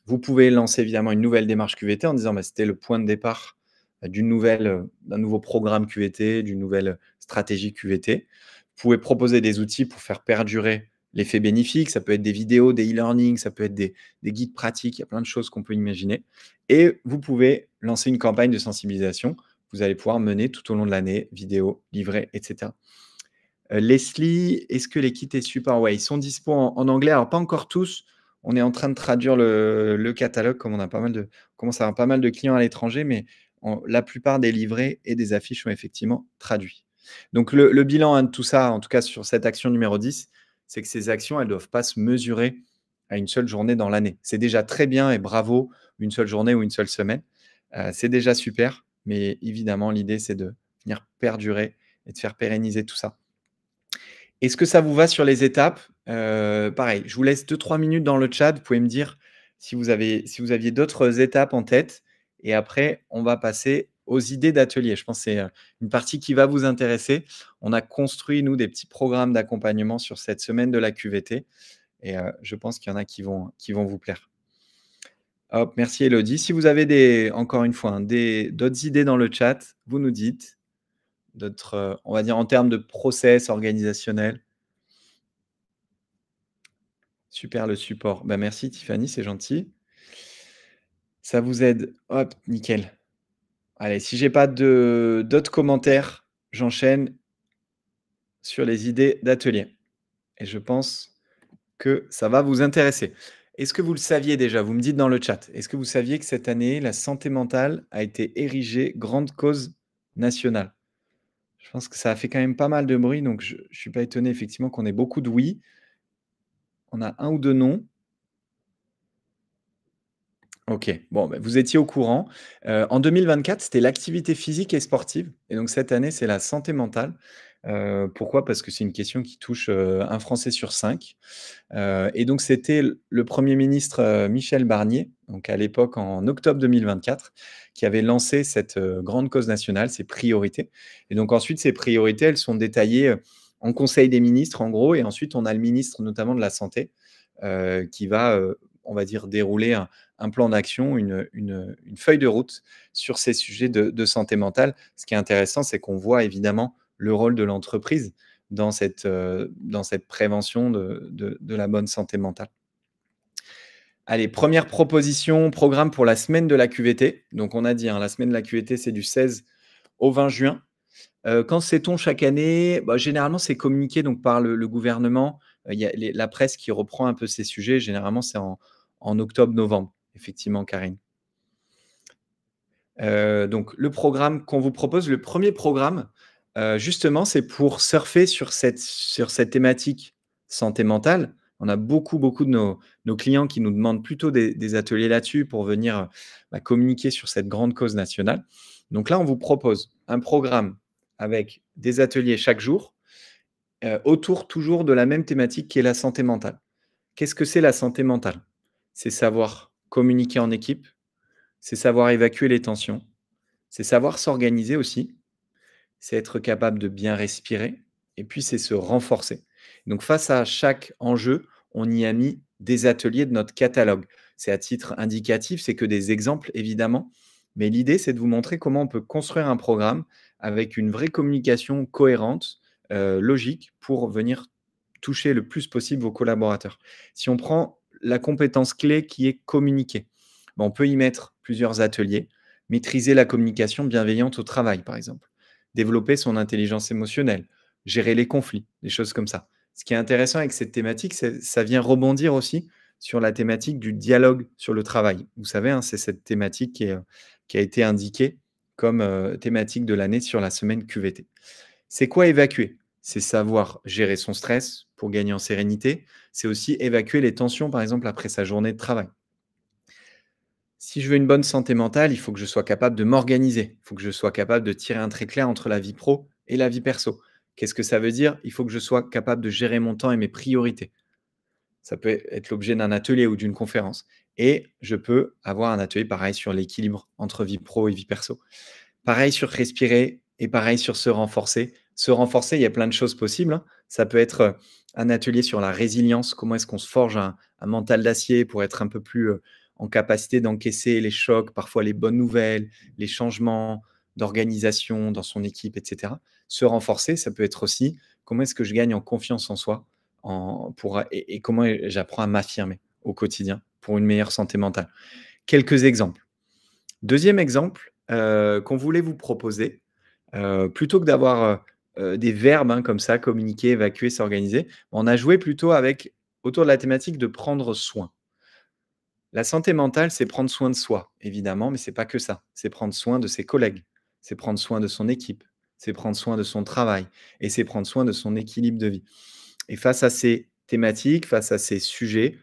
Vous pouvez lancer évidemment une nouvelle démarche QVT en disant: «Bah, c'était le point de départ, d'un nouveau programme QVT, d'une nouvelle stratégie QVT». Vous pouvez proposer des outils pour faire perdurer l'effet bénéfique. Ça peut être des vidéos, des e-learning, ça peut être des guides pratiques. Il y a plein de choses qu'on peut imaginer et vous pouvez lancer une campagne de sensibilisation. Vous allez pouvoir mener tout au long de l'année, vidéos, livrets et cetera. Leslie, est-ce que les kits et supports, ouais, ils sont dispo en anglais. Alors pas encore tous, on est en train de traduire le catalogue comme on a pas mal de commence à avoir pas mal de clients à l'étranger, mais la plupart des livrets et des affiches sont effectivement traduits. Donc le bilan, hein, de tout ça, en tout cas sur cette action numéro 10, c'est que ces actions, elles ne doivent pas se mesurer à une seule journée dans l'année. C'est déjà très bien et bravo, une seule journée ou une seule semaine. C'est déjà super, mais évidemment l'idée, c'est de venir perdurer et de faire pérenniser tout ça. Est-ce que ça vous va sur les étapes? Pareil, je vous laisse 2-3 minutes dans le chat. Vous pouvez me dire si vous aviez d'autres étapes en tête et après on va passer aux idées d'atelier. Je pense que c'est, une partie qui va vous intéresser. On a construit, nous, des petits programmes d'accompagnement sur cette semaine de la QVT et je pense qu'il y en a qui vont vous plaire. Hop, merci Elodie. Si vous avez encore une fois, hein, d'autres idées dans le chat, vous nous dites. D'autres, on va dire en termes de process organisationnel. Super le support. Bah, merci Tiffany, c'est gentil. Ça vous aide. Hop, nickel. Allez, si j'ai pas d'autres commentaires, j'enchaîne sur les idées d'atelier et je pense que ça va vous intéresser. Est-ce que vous le saviez déjà? Vous me dites dans le chat. Est-ce que vous saviez que cette année, la santé mentale a été érigée grande cause nationale? Je pense que ça a fait quand même pas mal de bruit, donc je suis pas étonné effectivement qu'on ait beaucoup de oui. On a un ou 2 non. OK. Bon, bah, vous étiez au courant. En 2024, c'était l'activité physique et sportive et donc cette année, c'est la santé mentale. Pourquoi? Parce que c'est une question qui touche, 1 Français sur 5. Et donc c'était le premier ministre, Michel Barnier, donc à l'époque en octobre 2024, qui avait lancé cette, grande cause nationale, ses priorités et donc ensuite ces priorités, elles sont détaillées, en conseil des ministres, en gros et ensuite on a le ministre notamment de la santé, qui va, on va dire dérouler un plan d'action, une feuille de route sur ces sujets de santé mentale. Ce qui est intéressant, c'est qu'on voit évidemment le rôle de l'entreprise dans cette prévention de la bonne santé mentale. Allez, première proposition, programme pour la semaine de la QVT. Donc on a dit, hein, la semaine de la QVT, c'est du 16 au 20 juin. Quand sait-on chaque année? Bah, généralement, c'est communiqué donc par le gouvernement. Il y a la presse qui reprend un peu ces sujets. Généralement, c'est en octobre-novembre, effectivement, Karine. Donc le programme qu'on vous propose, le premier programme, justement, c'est pour surfer sur cette thématique santé mentale. On a beaucoup, beaucoup de nos clients qui nous demandent plutôt des ateliers là-dessus pour venir, bah, communiquer sur cette grande cause nationale. Donc là, on vous propose un programme avec des ateliers chaque jour, autour toujours de la même thématique qui est la santé mentale. Qu'est-ce que c'est la santé mentale? C'est savoir communiquer en équipe, c'est savoir évacuer les tensions, c'est savoir s'organiser aussi, c'est être capable de bien respirer et puis c'est se renforcer. Donc face à chaque enjeu, on y a mis des ateliers de notre catalogue. C'est à titre indicatif, c'est que des exemples évidemment, mais l'idée c'est de vous montrer comment on peut construire un programme avec une vraie communication cohérente, logique pour venir toucher le plus possible vos collaborateurs. Si on prend la compétence clé qui est communiquer, ben, on peut y mettre plusieurs ateliers. Maîtriser la communication bienveillante au travail, par exemple. Développer son intelligence émotionnelle, gérer les conflits, des choses comme ça. Ce qui est intéressant avec cette thématique, c'est ça vient rebondir aussi sur la thématique du dialogue sur le travail. Vous savez, hein, c'est cette thématique qui a été indiquée comme thématique de l'année sur la semaine QVT. C'est quoi évacuer? C'est savoir gérer son stress pour gagner en sérénité. C'est aussi évacuer les tensions, par exemple, après sa journée de travail. Si je veux une bonne santé mentale, il faut que je sois capable de m'organiser. Il faut que je sois capable de tirer un trait clair entre la vie pro et la vie perso. Qu'est-ce que ça veut dire? Il faut que je sois capable de gérer mon temps et mes priorités. Ça peut être l'objet d'un atelier ou d'une conférence et je peux avoir un atelier pareil sur l'équilibre entre vie pro et vie perso. Pareil sur respirer et pareil sur se renforcer. Se renforcer, il y a plein de choses possibles, hein. Ça peut être, un atelier sur la résilience, comment est-ce qu'on se forge un mental d'acier pour être un peu plus, en capacité d'encaisser les chocs, parfois les bonnes nouvelles, les changements d'organisation dans son équipe et cetera. Se renforcer, ça peut être aussi comment est-ce que je gagne en confiance en soi, et comment j'apprends à m'affirmer au quotidien pour une meilleure santé mentale. Quelques exemples. Deuxième exemple, qu'on voulait vous proposer, plutôt que d'avoir, des verbes, hein, comme ça, communiquer, évacuer, s'organiser, on a joué plutôt avec autour de la thématique de prendre soin. La santé mentale, c'est prendre soin de soi, évidemment, mais c'est pas que ça. C'est prendre soin de ses collègues, c'est prendre soin de son équipe, c'est prendre soin de son travail et c'est prendre soin de son équilibre de vie. Et face à ces thématiques, face à ces sujets,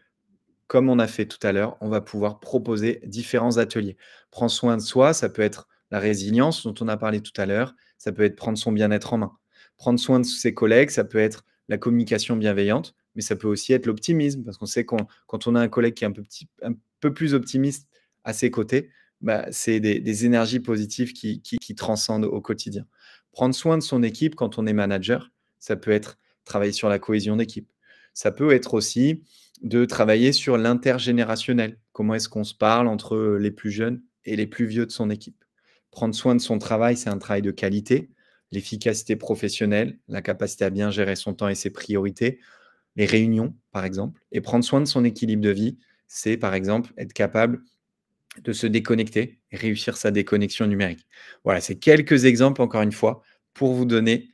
comme on a fait tout à l'heure, on va pouvoir proposer différents ateliers. Prendre soin de soi, ça peut être la résilience dont on a parlé tout à l'heure, ça peut être prendre son bien-être en main. Prendre soin de ses collègues, ça peut être la communication bienveillante, mais ça peut aussi être l'optimisme, parce qu'on sait qu'on quand on a un collègue qui est un peu plus optimiste à ses côtés, bah, c'est des énergies positives qui transcendent au quotidien. Prendre soin de son équipe quand on est manager, ça peut être travailler sur la cohésion d'équipe. Ça peut être aussi de travailler sur l'intergénérationnel. Comment est-ce qu'on se parle entre les plus jeunes et les plus vieux de son équipe? Prendre soin de son travail, c'est un travail de qualité, l'efficacité professionnelle, la capacité à bien gérer son temps et ses priorités, les réunions, par exemple. Et prendre soin de son équilibre de vie, c'est par exemple être capable de se déconnecter et réussir sa déconnexion numérique. Voilà, c'est quelques exemples, encore une fois, pour vous donner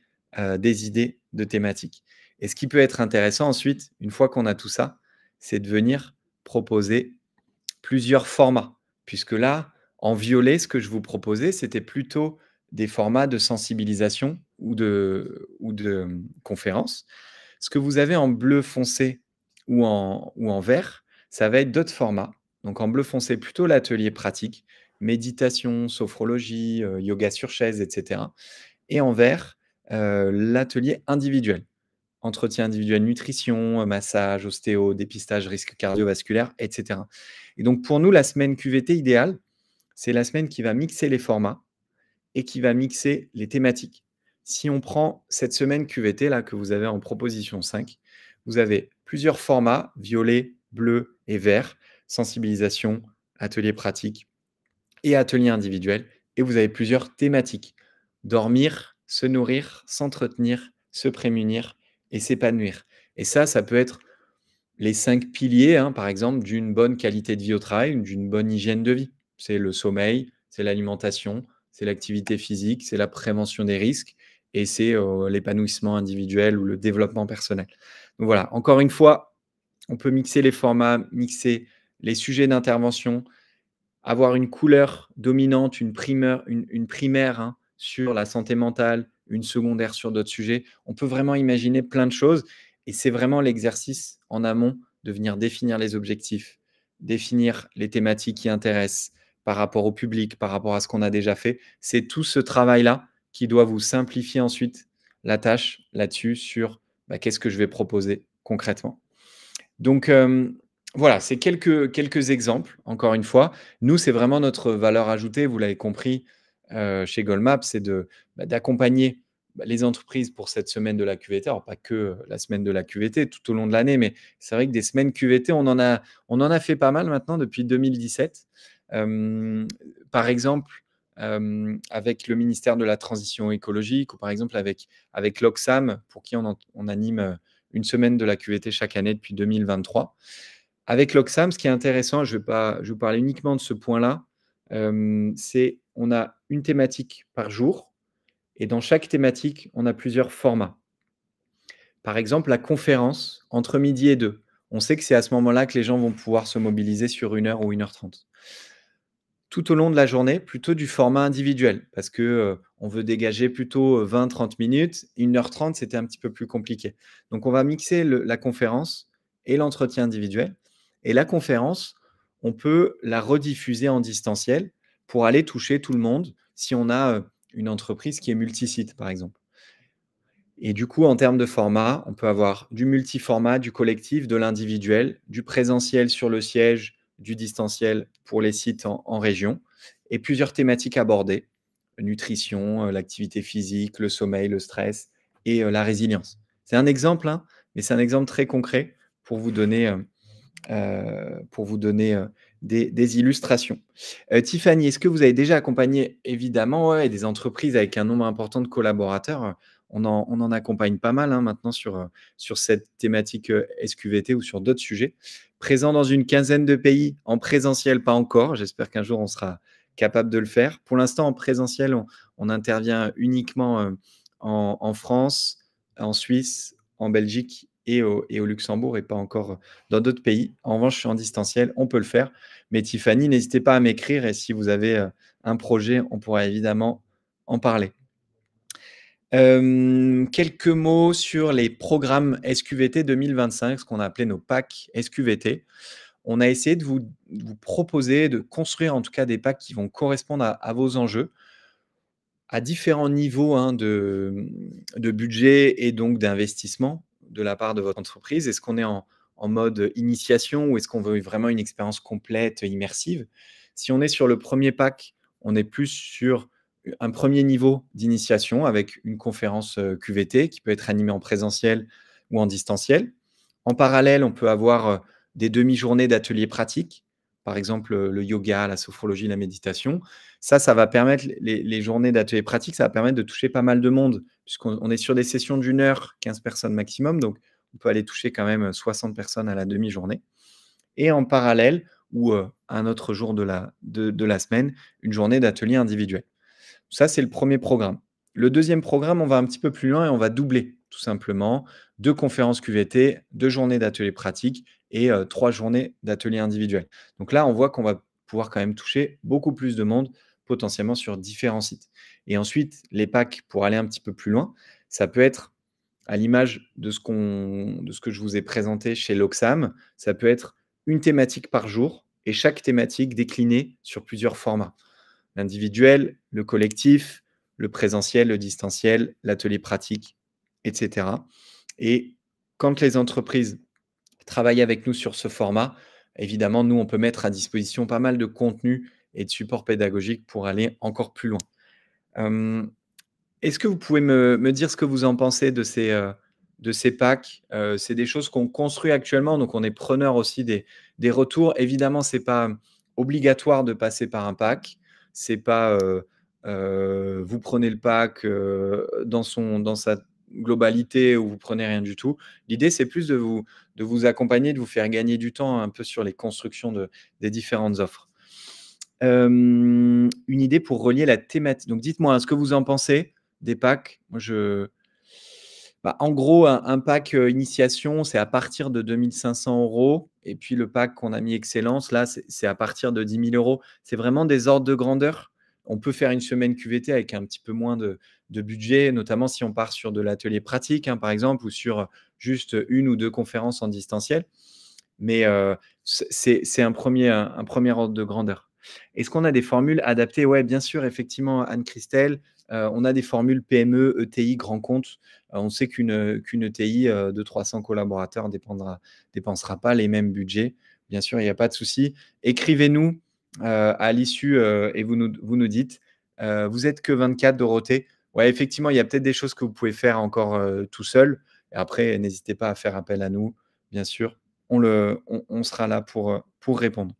des idées de thématiques. Et ce qui peut être intéressant ensuite, une fois qu'on a tout ça, c'est de venir proposer plusieurs formats. Puisque là, en violet, ce que je vous proposais, c'était plutôt des formats de sensibilisation ou de conférences. Ce que vous avez en bleu foncé ou en vert, ça va être d'autres formats. Donc en bleu foncé, plutôt l'atelier pratique, méditation, sophrologie, yoga sur chaise, et cetera. Et en vert, l'atelier individuel. Entretien individuel, nutrition, massage, ostéo, dépistage risque cardiovasculaire, et cetera. Et donc pour nous, la semaine QVT idéale, c'est la semaine qui va mixer les formats et qui va mixer les thématiques. Si on prend cette semaine QVT là que vous avez en proposition 5, vous avez plusieurs formats, violet, bleu et vert, sensibilisation, atelier pratique et atelier individuel. Et vous avez plusieurs thématiques. Dormir, se nourrir, s'entretenir, se prémunir et s'épanouir. Et ça peut être les 5 piliers, hein, par exemple, d'une bonne qualité de vie au travail, d'une bonne hygiène de vie. C'est le sommeil, c'est l'alimentation, c'est l'activité physique, c'est la prévention des risques et c'est, l'épanouissement individuel ou le développement personnel. Donc voilà, encore une fois, on peut mixer les formats, mixer les sujets d'intervention, avoir une couleur dominante, une primaire, hein, sur la santé mentale, une secondaire sur d'autres sujets. On peut vraiment imaginer plein de choses et c'est vraiment l'exercice en amont de venir définir les objectifs, définir les thématiques qui intéressent par rapport au public, par rapport à ce qu'on a déjà fait. C'est tout ce travail-là qui doit vous simplifier ensuite la tâche là-dessus sur, bah, qu'est-ce que je vais proposer concrètement. Donc, voilà, c'est quelques exemples, encore une fois. Nous, c'est vraiment notre valeur ajoutée, vous l'avez compris, chez Goldmap, c'est d'accompagner, les entreprises pour cette semaine de la QVT. Alors pas que, la semaine de la QVT, tout au long de l'année, mais c'est vrai que des semaines QVT, on en a fait pas mal maintenant depuis 2017. Hem, Par exemple, avec le ministère de la transition écologique ou par exemple avec l'Oxam, pour qui on anime, une semaine de la QVT chaque année depuis 2023. Avec l'Oxam, ce qui est intéressant, je vais vous parler uniquement de ce point-là, c'est on a une thématique par jour et dans chaque thématique, on a plusieurs formats. Par exemple, la conférence entre midi et 2. On sait que c'est à ce moment-là que les gens vont pouvoir se mobiliser sur 1 heure ou 1 h 30. Tout au long de la journée, plutôt du format individuel parce que, on veut dégager plutôt, 20-30 minutes. 1 h 30, c'était un petit peu plus compliqué. Donc on va mixer la conférence et l'entretien individuel et la conférence, on peut la rediffuser en distanciel pour aller toucher tout le monde si on a, une entreprise qui est multisite, par exemple. Et du coup, en termes de format, on peut avoir du multiformat, du collectif, de l'individuel, du présentiel sur le siège, du distanciel pour les sites en région et plusieurs thématiques abordées: nutrition, l'activité physique, le sommeil, le stress et la résilience. C'est un exemple, hein, mais c'est un exemple très concret pour vous donner, des illustrations. Tiffany, est-ce que vous avez déjà accompagné évidemment, ouais, des entreprises avec un nombre important de collaborateurs? On en accompagne pas mal, hein, maintenant sur cette thématique, SQVT ou sur d'autres sujets. Présent dans une quinzaine de pays, en présentiel pas encore, j'espère qu'un jour on sera capable de le faire. Pour l'instant en présentiel, on intervient uniquement, en France, en Suisse, en Belgique et au Luxembourg et pas encore dans d'autres pays. En revanche, je suis en distanciel, on peut le faire. Mais Tiffany, n'hésitez pas à m'écrire et si vous avez un projet, on pourra évidemment en parler. Quelques mots sur les programmes SQVT 2025, ce qu'on a appelé nos packs SQVT. On a essayé de vous proposer, de construire en tout cas des packs qui vont correspondre à vos enjeux à différents niveaux, hein, de budget et donc d'investissement de la part de votre entreprise. Est-ce qu'on est en mode initiation ou est-ce qu'on veut vraiment une expérience complète, immersive? Si on est sur le premier pack, on est plus sur un premier niveau d'initiation avec une conférence, QVT qui peut être animée en présentiel ou en distanciel. En parallèle, on peut avoir, des demi-journées d'ateliers pratiques, par exemple, le yoga, la sophrologie, la méditation. Ça va permettre les journées d'ateliers pratiques, ça va permettre de toucher pas mal de monde puisqu'on est sur des sessions d'1 heure, 15 personnes maximum, donc on peut aller toucher quand même 60 personnes à la demi-journée et en parallèle ou, un autre jour de la semaine, une journée d'atelier individuel. Ça, c'est le premier programme. Le deuxième programme, on va un petit peu plus loin et on va doubler, tout simplement. 2 conférences QVT, 2 journées d'ateliers pratiques et 3 journées d'ateliers individuels. Donc là, on voit qu'on va pouvoir quand même toucher beaucoup plus de monde, potentiellement sur différents sites. Et ensuite, les packs pour aller un petit peu plus loin, ça peut être à l'image de ce que je vous ai présenté chez l'Oxam, ça peut être une thématique par jour et chaque thématique déclinée sur plusieurs formats. L'individuel, le collectif, le présentiel, le distanciel, l'atelier pratique, et cetera. Et quand les entreprises travaillent avec nous sur ce format, évidemment, nous, on peut mettre à disposition pas mal de contenu et de support pédagogique pour aller encore plus loin. Hem, Est-ce que vous pouvez me dire ce que vous en pensez de ces packs? C'est des choses qu'on construit actuellement, donc on est preneur aussi des retours. Évidemment, c'est pas obligatoire de passer par un pack. C'est pas, vous prenez le pack, dans sa globalité ou vous prenez rien du tout. L'idée, c'est plus de vous accompagner, de vous faire gagner du temps un peu sur les constructions des différentes offres. Une idée pour relier la thématique. Donc dites-moi, hein, ce que vous en pensez des packs. Moi bah, en gros, un pack, initiation, c'est à partir de 2 500 € et puis le pack qu'on a mis excellence, là, c'est à partir de 10 000 €. C'est vraiment des ordres de grandeur. On peut faire une semaine QVT avec un petit peu moins de budget, notamment si on part sur de l'atelier pratique, hein, par exemple, ou sur, juste, 1 ou 2 conférences en distanciel. Mais c'est un premier ordre de grandeur. Est-ce qu'on a des formules adaptées? Ouais, bien sûr, effectivement, Anne-Christelle, on a des formules PME, ETI, grand compte. On sait qu'une ETI, de 300 collaborateurs dépensera pas les mêmes budgets. Bien sûr, il y a pas de souci. Écrivez-nous, à l'issue, et vous nous dites, vous êtes que 24 Dorothée. Ouais, effectivement, il y a peut-être des choses que vous pouvez faire encore, tout seul et après n'hésitez pas à faire appel à nous, bien sûr on sera là pour répondre.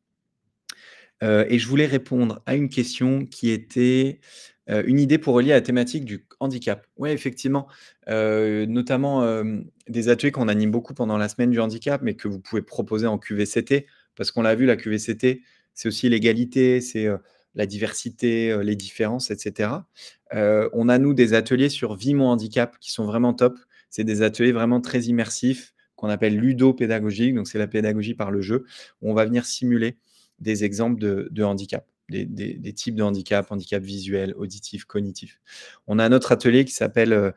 Et je voulais répondre à une question qui était, une idée pour relier à la thématique du handicap. Ouais, effectivement, notamment, des ateliers qu'on anime beaucoup pendant la semaine du handicap, mais que vous pouvez proposer en QVCT. Parce qu'on l'a vu, la QVCT, c'est aussi l'égalité, c'est, la diversité, les différences et cetera. On a nous des ateliers sur Vie mon handicap qui sont vraiment top. C'est des ateliers vraiment très immersifs qu'on appelle ludopédagogiques, donc c'est la pédagogie par le jeu, où on va venir simuler des exemples de handicap, des types de handicap, handicap visuel, auditif, cognitif. On a un autre atelier qui s'appelle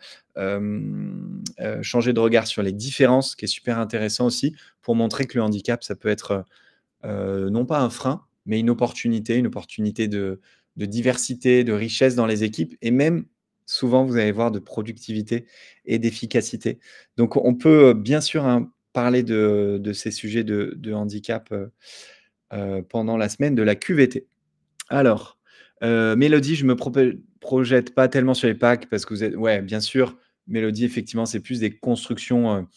changer de regard sur les différences, qui est super intéressant aussi, pour montrer que le handicap, ça peut être non pas un frein, mais une opportunité de diversité, de richesse dans les équipes et même souvent, vous allez voir de productivité et d'efficacité. Donc on peut, bien sûr, hein, parler de ces sujets de handicap, pendant la semaine de la QVT. Alors, Mélodie, je me projette pas tellement sur les packs parce que vous êtes ouais, bien sûr, Mélodie, effectivement, c'est plus des constructions,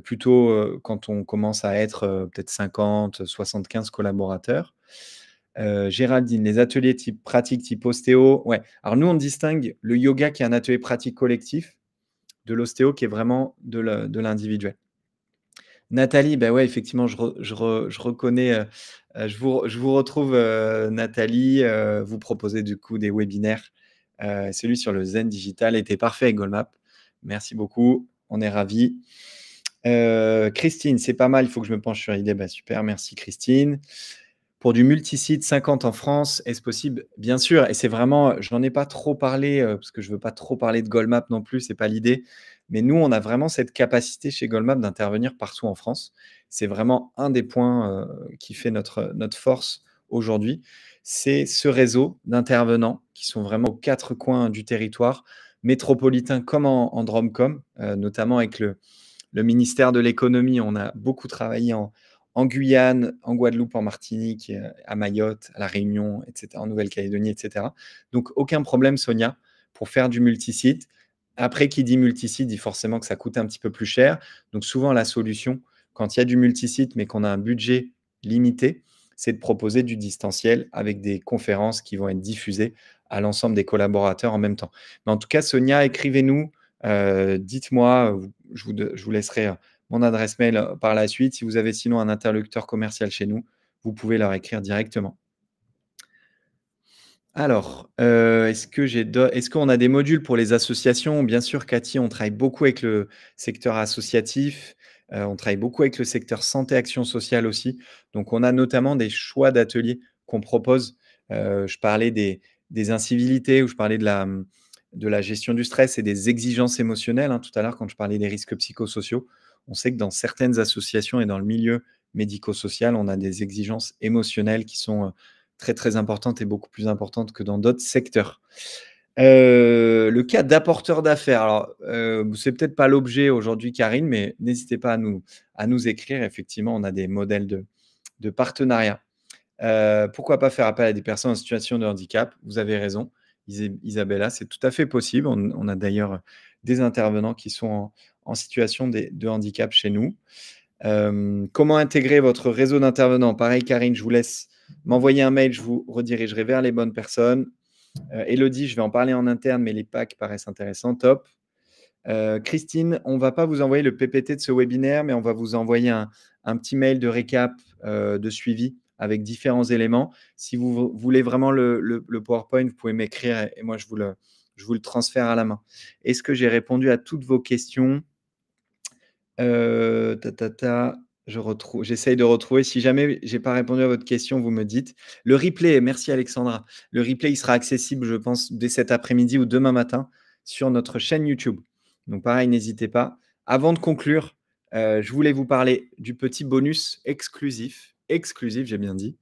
plutôt, quand on commence à être, peut-être 50-75 collaborateurs. Géraldine, les ateliers type pratique, type ostéo, ouais. Alors nous, on distingue le yoga qui est un atelier pratique collectif, de l'ostéo qui est vraiment de l'individuel. Nathalie, bah, ouais, effectivement, je reconnais, je vous retrouve, Nathalie, vous proposez du coup des webinaires. Celui sur le zen digital était parfait avec Goldmap. Merci beaucoup, on est ravis. Christine, c'est pas mal, il faut que je me penche sur l'idée. Bah, super, merci Christine. Pour du multisite 50 en France, est-ce possible? Bien sûr, et c'est vraiment, je n'en ai pas trop parlé, parce que je veux pas trop parler de Goldmap non plus, c'est pas l'idée. Mais nous, on a vraiment cette capacité chez Goldmap d'intervenir partout en France. C'est vraiment un des points, qui fait notre force aujourd'hui. C'est ce réseau d'intervenants qui sont vraiment aux 4 coins du territoire, métropolitain comme en Dromcom, notamment avec le ministère de l'économie. On a beaucoup travaillé en Guyane, en Guadeloupe, en Martinique, à Mayotte, à La Réunion, et cetera, en Nouvelle-Calédonie, et cetera. Donc aucun problème, Sonia, pour faire du multisite. Après, qui dit multisite dit forcément que ça coûte un petit peu plus cher. Donc souvent, la solution, quand il y a du multisite, mais qu'on a un budget limité, c'est de proposer du distanciel avec des conférences qui vont être diffusées à l'ensemble des collaborateurs en même temps. Mais en tout cas, Sonia, écrivez-nous, dites-moi, je vous laisserai mon adresse mail par la suite. Si vous avez sinon un interlocuteur commercial chez nous, vous pouvez leur écrire directement. Alors, est-ce qu'on a des modules pour les associations? Bien sûr, Cathy, on travaille beaucoup avec le secteur associatif, on travaille beaucoup avec le secteur santé, action sociale aussi. Donc on a notamment des choix d'ateliers qu'on propose. Je parlais des incivilités ou je parlais de la gestion du stress et des exigences émotionnelles, hein, tout à l'heure quand je parlais des risques psychosociaux. On sait que dans certaines associations et dans le milieu médico-social, on a des exigences émotionnelles qui sont, très, très importante et beaucoup plus importante que dans d'autres secteurs. Le cas d'apporteur d'affaires, alors, c'est peut-être pas l'objet aujourd'hui, Karine, mais n'hésitez pas à nous écrire. Effectivement, on a des modèles de partenariat. Pourquoi pas faire appel à des personnes en situation de handicap? Vous avez raison, Isabella, c'est tout à fait possible. On a d'ailleurs des intervenants qui sont en situation de handicap chez nous. Comment intégrer votre réseau d'intervenants? Pareil, Karine, je vous laisse m'envoyer un mail, je vous redirigerai vers les bonnes personnes. Élodie, je vais en parler en interne, mais les packs paraissent intéressants, top. Christine, on ne va pas vous envoyer le PPT de ce webinaire, mais on va vous envoyer un petit mail de récap, de suivi avec différents éléments. Si vous voulez vraiment le PowerPoint, vous pouvez m'écrire et moi je vous le transfère à la main. Est-ce que j'ai répondu à toutes vos questions? Ta, ta, ta, j'essaye de retrouver. Si jamais j'ai pas répondu à votre question, vous me dites. Le replay, merci Alexandra. Le replay, il sera accessible, je pense, dès cet après-midi ou demain matin sur notre chaîne YouTube. Donc pareil, n'hésitez pas. Avant de conclure, je voulais vous parler du petit bonus exclusif, j'ai bien dit,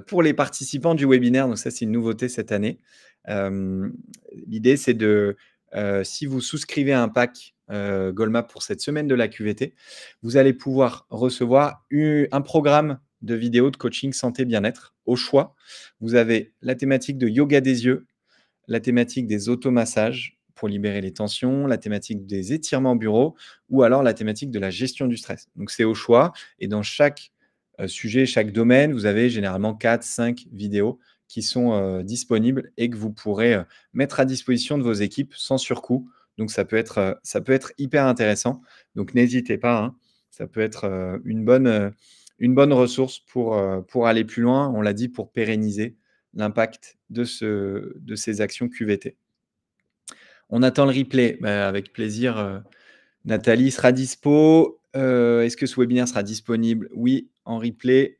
pour les participants du webinaire. Donc ça, c'est une nouveauté cette année. L'idée, c'est si vous souscrivez à un pack Goldmap pour cette semaine de la QVT, vous allez pouvoir recevoir un programme de vidéos de coaching santé bien-être au choix. Vous avez la thématique de yoga des yeux, la thématique des automassages pour libérer les tensions, la thématique des étirements au bureau ou alors la thématique de la gestion du stress. Donc c'est au choix et dans chaque sujet, chaque domaine, vous avez généralement 4-5 vidéos qui sont disponibles et que vous pourrez mettre à disposition de vos équipes sans surcoût. Donc ça peut être hyper intéressant. Donc n'hésitez pas, hein, ça peut être une bonne ressource pour aller plus loin. On l'a dit, pour pérenniser l'impact de ces actions QVT. On attend le replay. Bah, avec plaisir, Nathalie sera dispo. Est-ce que ce webinaire sera disponible? Oui, en replay.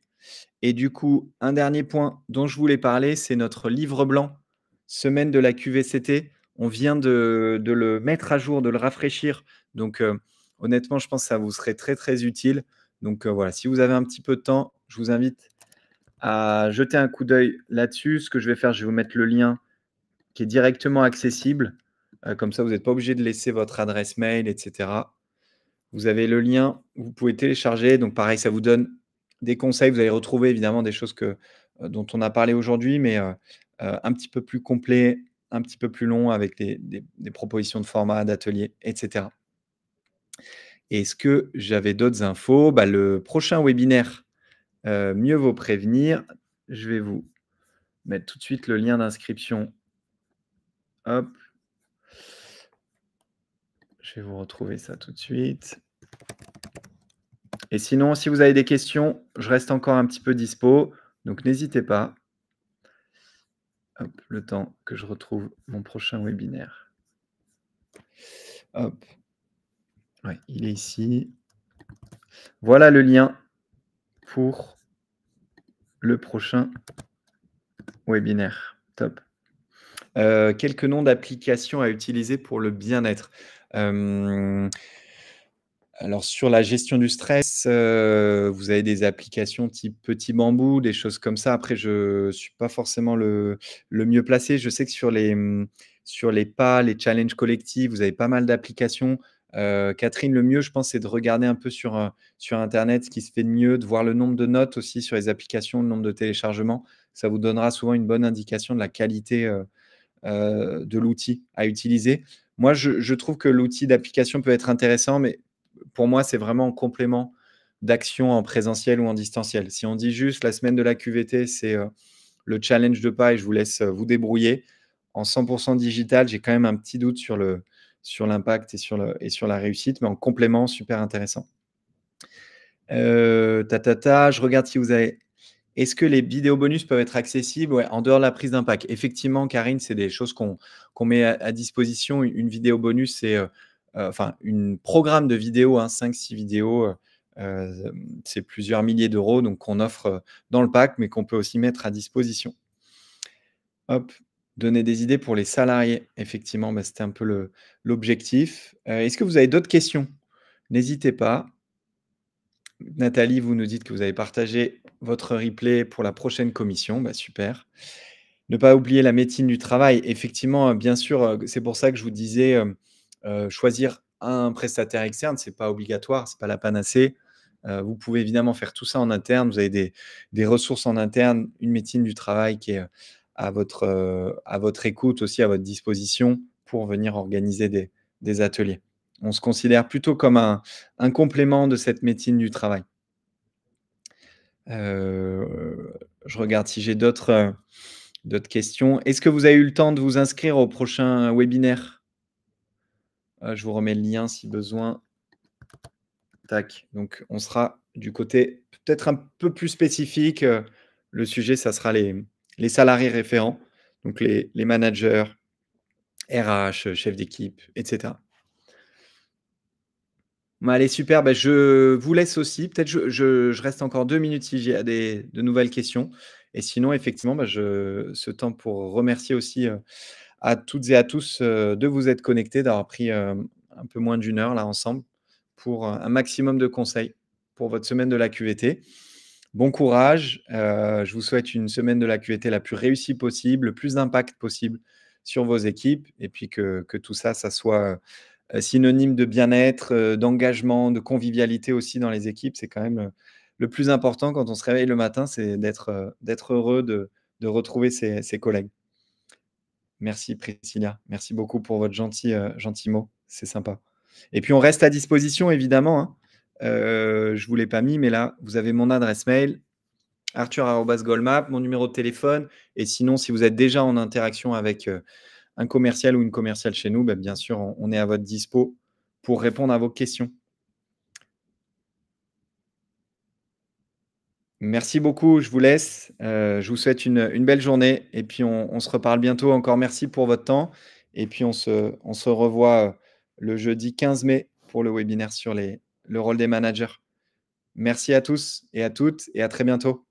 Et du coup, un dernier point dont je voulais parler, c'est notre livre blanc, semaine de la QVCT. On vient de le mettre à jour, de le rafraîchir. Donc, honnêtement, je pense que ça vous serait très, très utile. Donc, voilà, si vous avez un petit peu de temps, je vous invite à jeter un coup d'œil là-dessus. Ce que je vais faire, je vais vous mettre le lien qui est directement accessible. Comme ça, vous n'êtes pas obligé de laisser votre adresse mail et cetera. Vous avez le lien, vous pouvez télécharger. Donc pareil, ça vous donne des conseils. Vous allez retrouver évidemment des choses dont on a parlé aujourd'hui, mais un petit peu plus complet, un petit peu plus long avec des propositions de format, d'ateliers et cetera. Est-ce que j'avais d'autres infos? Bah, le prochain webinaire, mieux vaut prévenir. Je vais vous mettre tout de suite le lien d'inscription. Hop, je vais vous retrouver ça tout de suite. Et sinon, si vous avez des questions, je reste encore un petit peu dispo, donc n'hésitez pas. Hop, le temps que je retrouve mon prochain webinaire. Hop. Ouais, il est ici. Voilà le lien pour le prochain webinaire. Top. Quelques noms d'applications à utiliser pour le bien-être. Alors sur la gestion du stress, vous avez des applications type Petit Bambou, des choses comme ça. Après je suis pas forcément le mieux placé. Je sais que sur les pas, les challenges collectifs, vous avez pas mal d'applications. Catherine, le mieux je pense, c'est de regarder un peu sur internet ce qui se fait de mieux, de voir le nombre de notes aussi sur les applications, le nombre de téléchargements. Ça vous donnera souvent une bonne indication de la qualité, de l'outil à utiliser. Moi, je trouve que l'outil d'application peut être intéressant, mais pour moi, c'est vraiment en complément d'actions en présentiel ou en distanciel. Si on dit juste la semaine de la QVT, c'est le challenge de pas et je vous laisse vous débrouiller. En 100% digital, j'ai quand même un petit doute sur l'impact et sur la réussite, mais en complément, super intéressant. Je regarde si vous avez est-ce que les vidéos bonus peuvent être accessibles? Ouais, en dehors de la prise d'impact. Effectivement, Karine, c'est des choses qu'on met à disposition. Une vidéo bonus, c'est, enfin, un programme de vidéos, hein, 5-6 vidéos, c'est plusieurs milliers d'euros, donc qu'on offre, dans le pack, mais qu'on peut aussi mettre à disposition. Hop, donner des idées pour les salariés. Effectivement, bah, c'était un peu l'objectif. Est-ce que vous avez d'autres questions? N'hésitez pas. Nathalie, vous nous dites que vous avez partagé votre replay pour la prochaine commission. Bah, super. Ne pas oublier la médecine du travail. Effectivement, bien sûr, c'est pour ça que je vous disais, choisir un prestataire externe, c'est pas obligatoire, c'est pas la panacée. Vous pouvez évidemment faire tout ça en interne. Vous avez des ressources en interne, une médecine du travail qui est, à votre écoute aussi, à votre disposition pour venir organiser des ateliers. On se considère plutôt comme un complément de cette médecine du travail. Je regarde si j'ai d'autres questions. Est-ce que vous avez eu le temps de vous inscrire au prochain webinaire? Je vous remets le lien si besoin. Tac, donc on sera du côté peut-être un peu plus spécifique, le sujet, ça sera les salariés référents, donc les managers, RH, chefs d'équipe et cetera. Bah, allez super, bah, je vous laisse aussi. Peut-être je reste encore 2 minutes si j'ai de nouvelles questions et sinon effectivement, bah, ce temps pour remercier aussi, à toutes et à tous, de vous être connectés, d'avoir pris, un peu moins d'une heure là ensemble pour, un maximum de conseils pour votre semaine de la QVT. Bon courage, je vous souhaite une semaine de la QVT la plus réussie possible, le plus d'impact possible sur vos équipes et puis que tout ça, ça soit, synonyme de bien-être, d'engagement, de convivialité aussi dans les équipes. C'est quand même, le plus important quand on se réveille le matin, c'est d'être heureux de retrouver ses collègues. Merci Priscilla, merci beaucoup pour votre gentil mot, c'est sympa. Et puis on reste à disposition évidemment, hein. Je vous l'ai pas mis, mais là, vous avez mon adresse mail, arthur@goldmap, mon numéro de téléphone et sinon si vous êtes déjà en interaction avec, un commercial ou une commerciale chez nous, bah, bien sûr, on est à votre dispo pour répondre à vos questions. Merci beaucoup, je vous laisse, je vous souhaite une belle journée et puis on se reparle bientôt. Encore merci pour votre temps et puis on se revoit, le jeudi 15 mai pour le webinaire sur le rôle des managers. Merci à tous et à toutes et à très bientôt.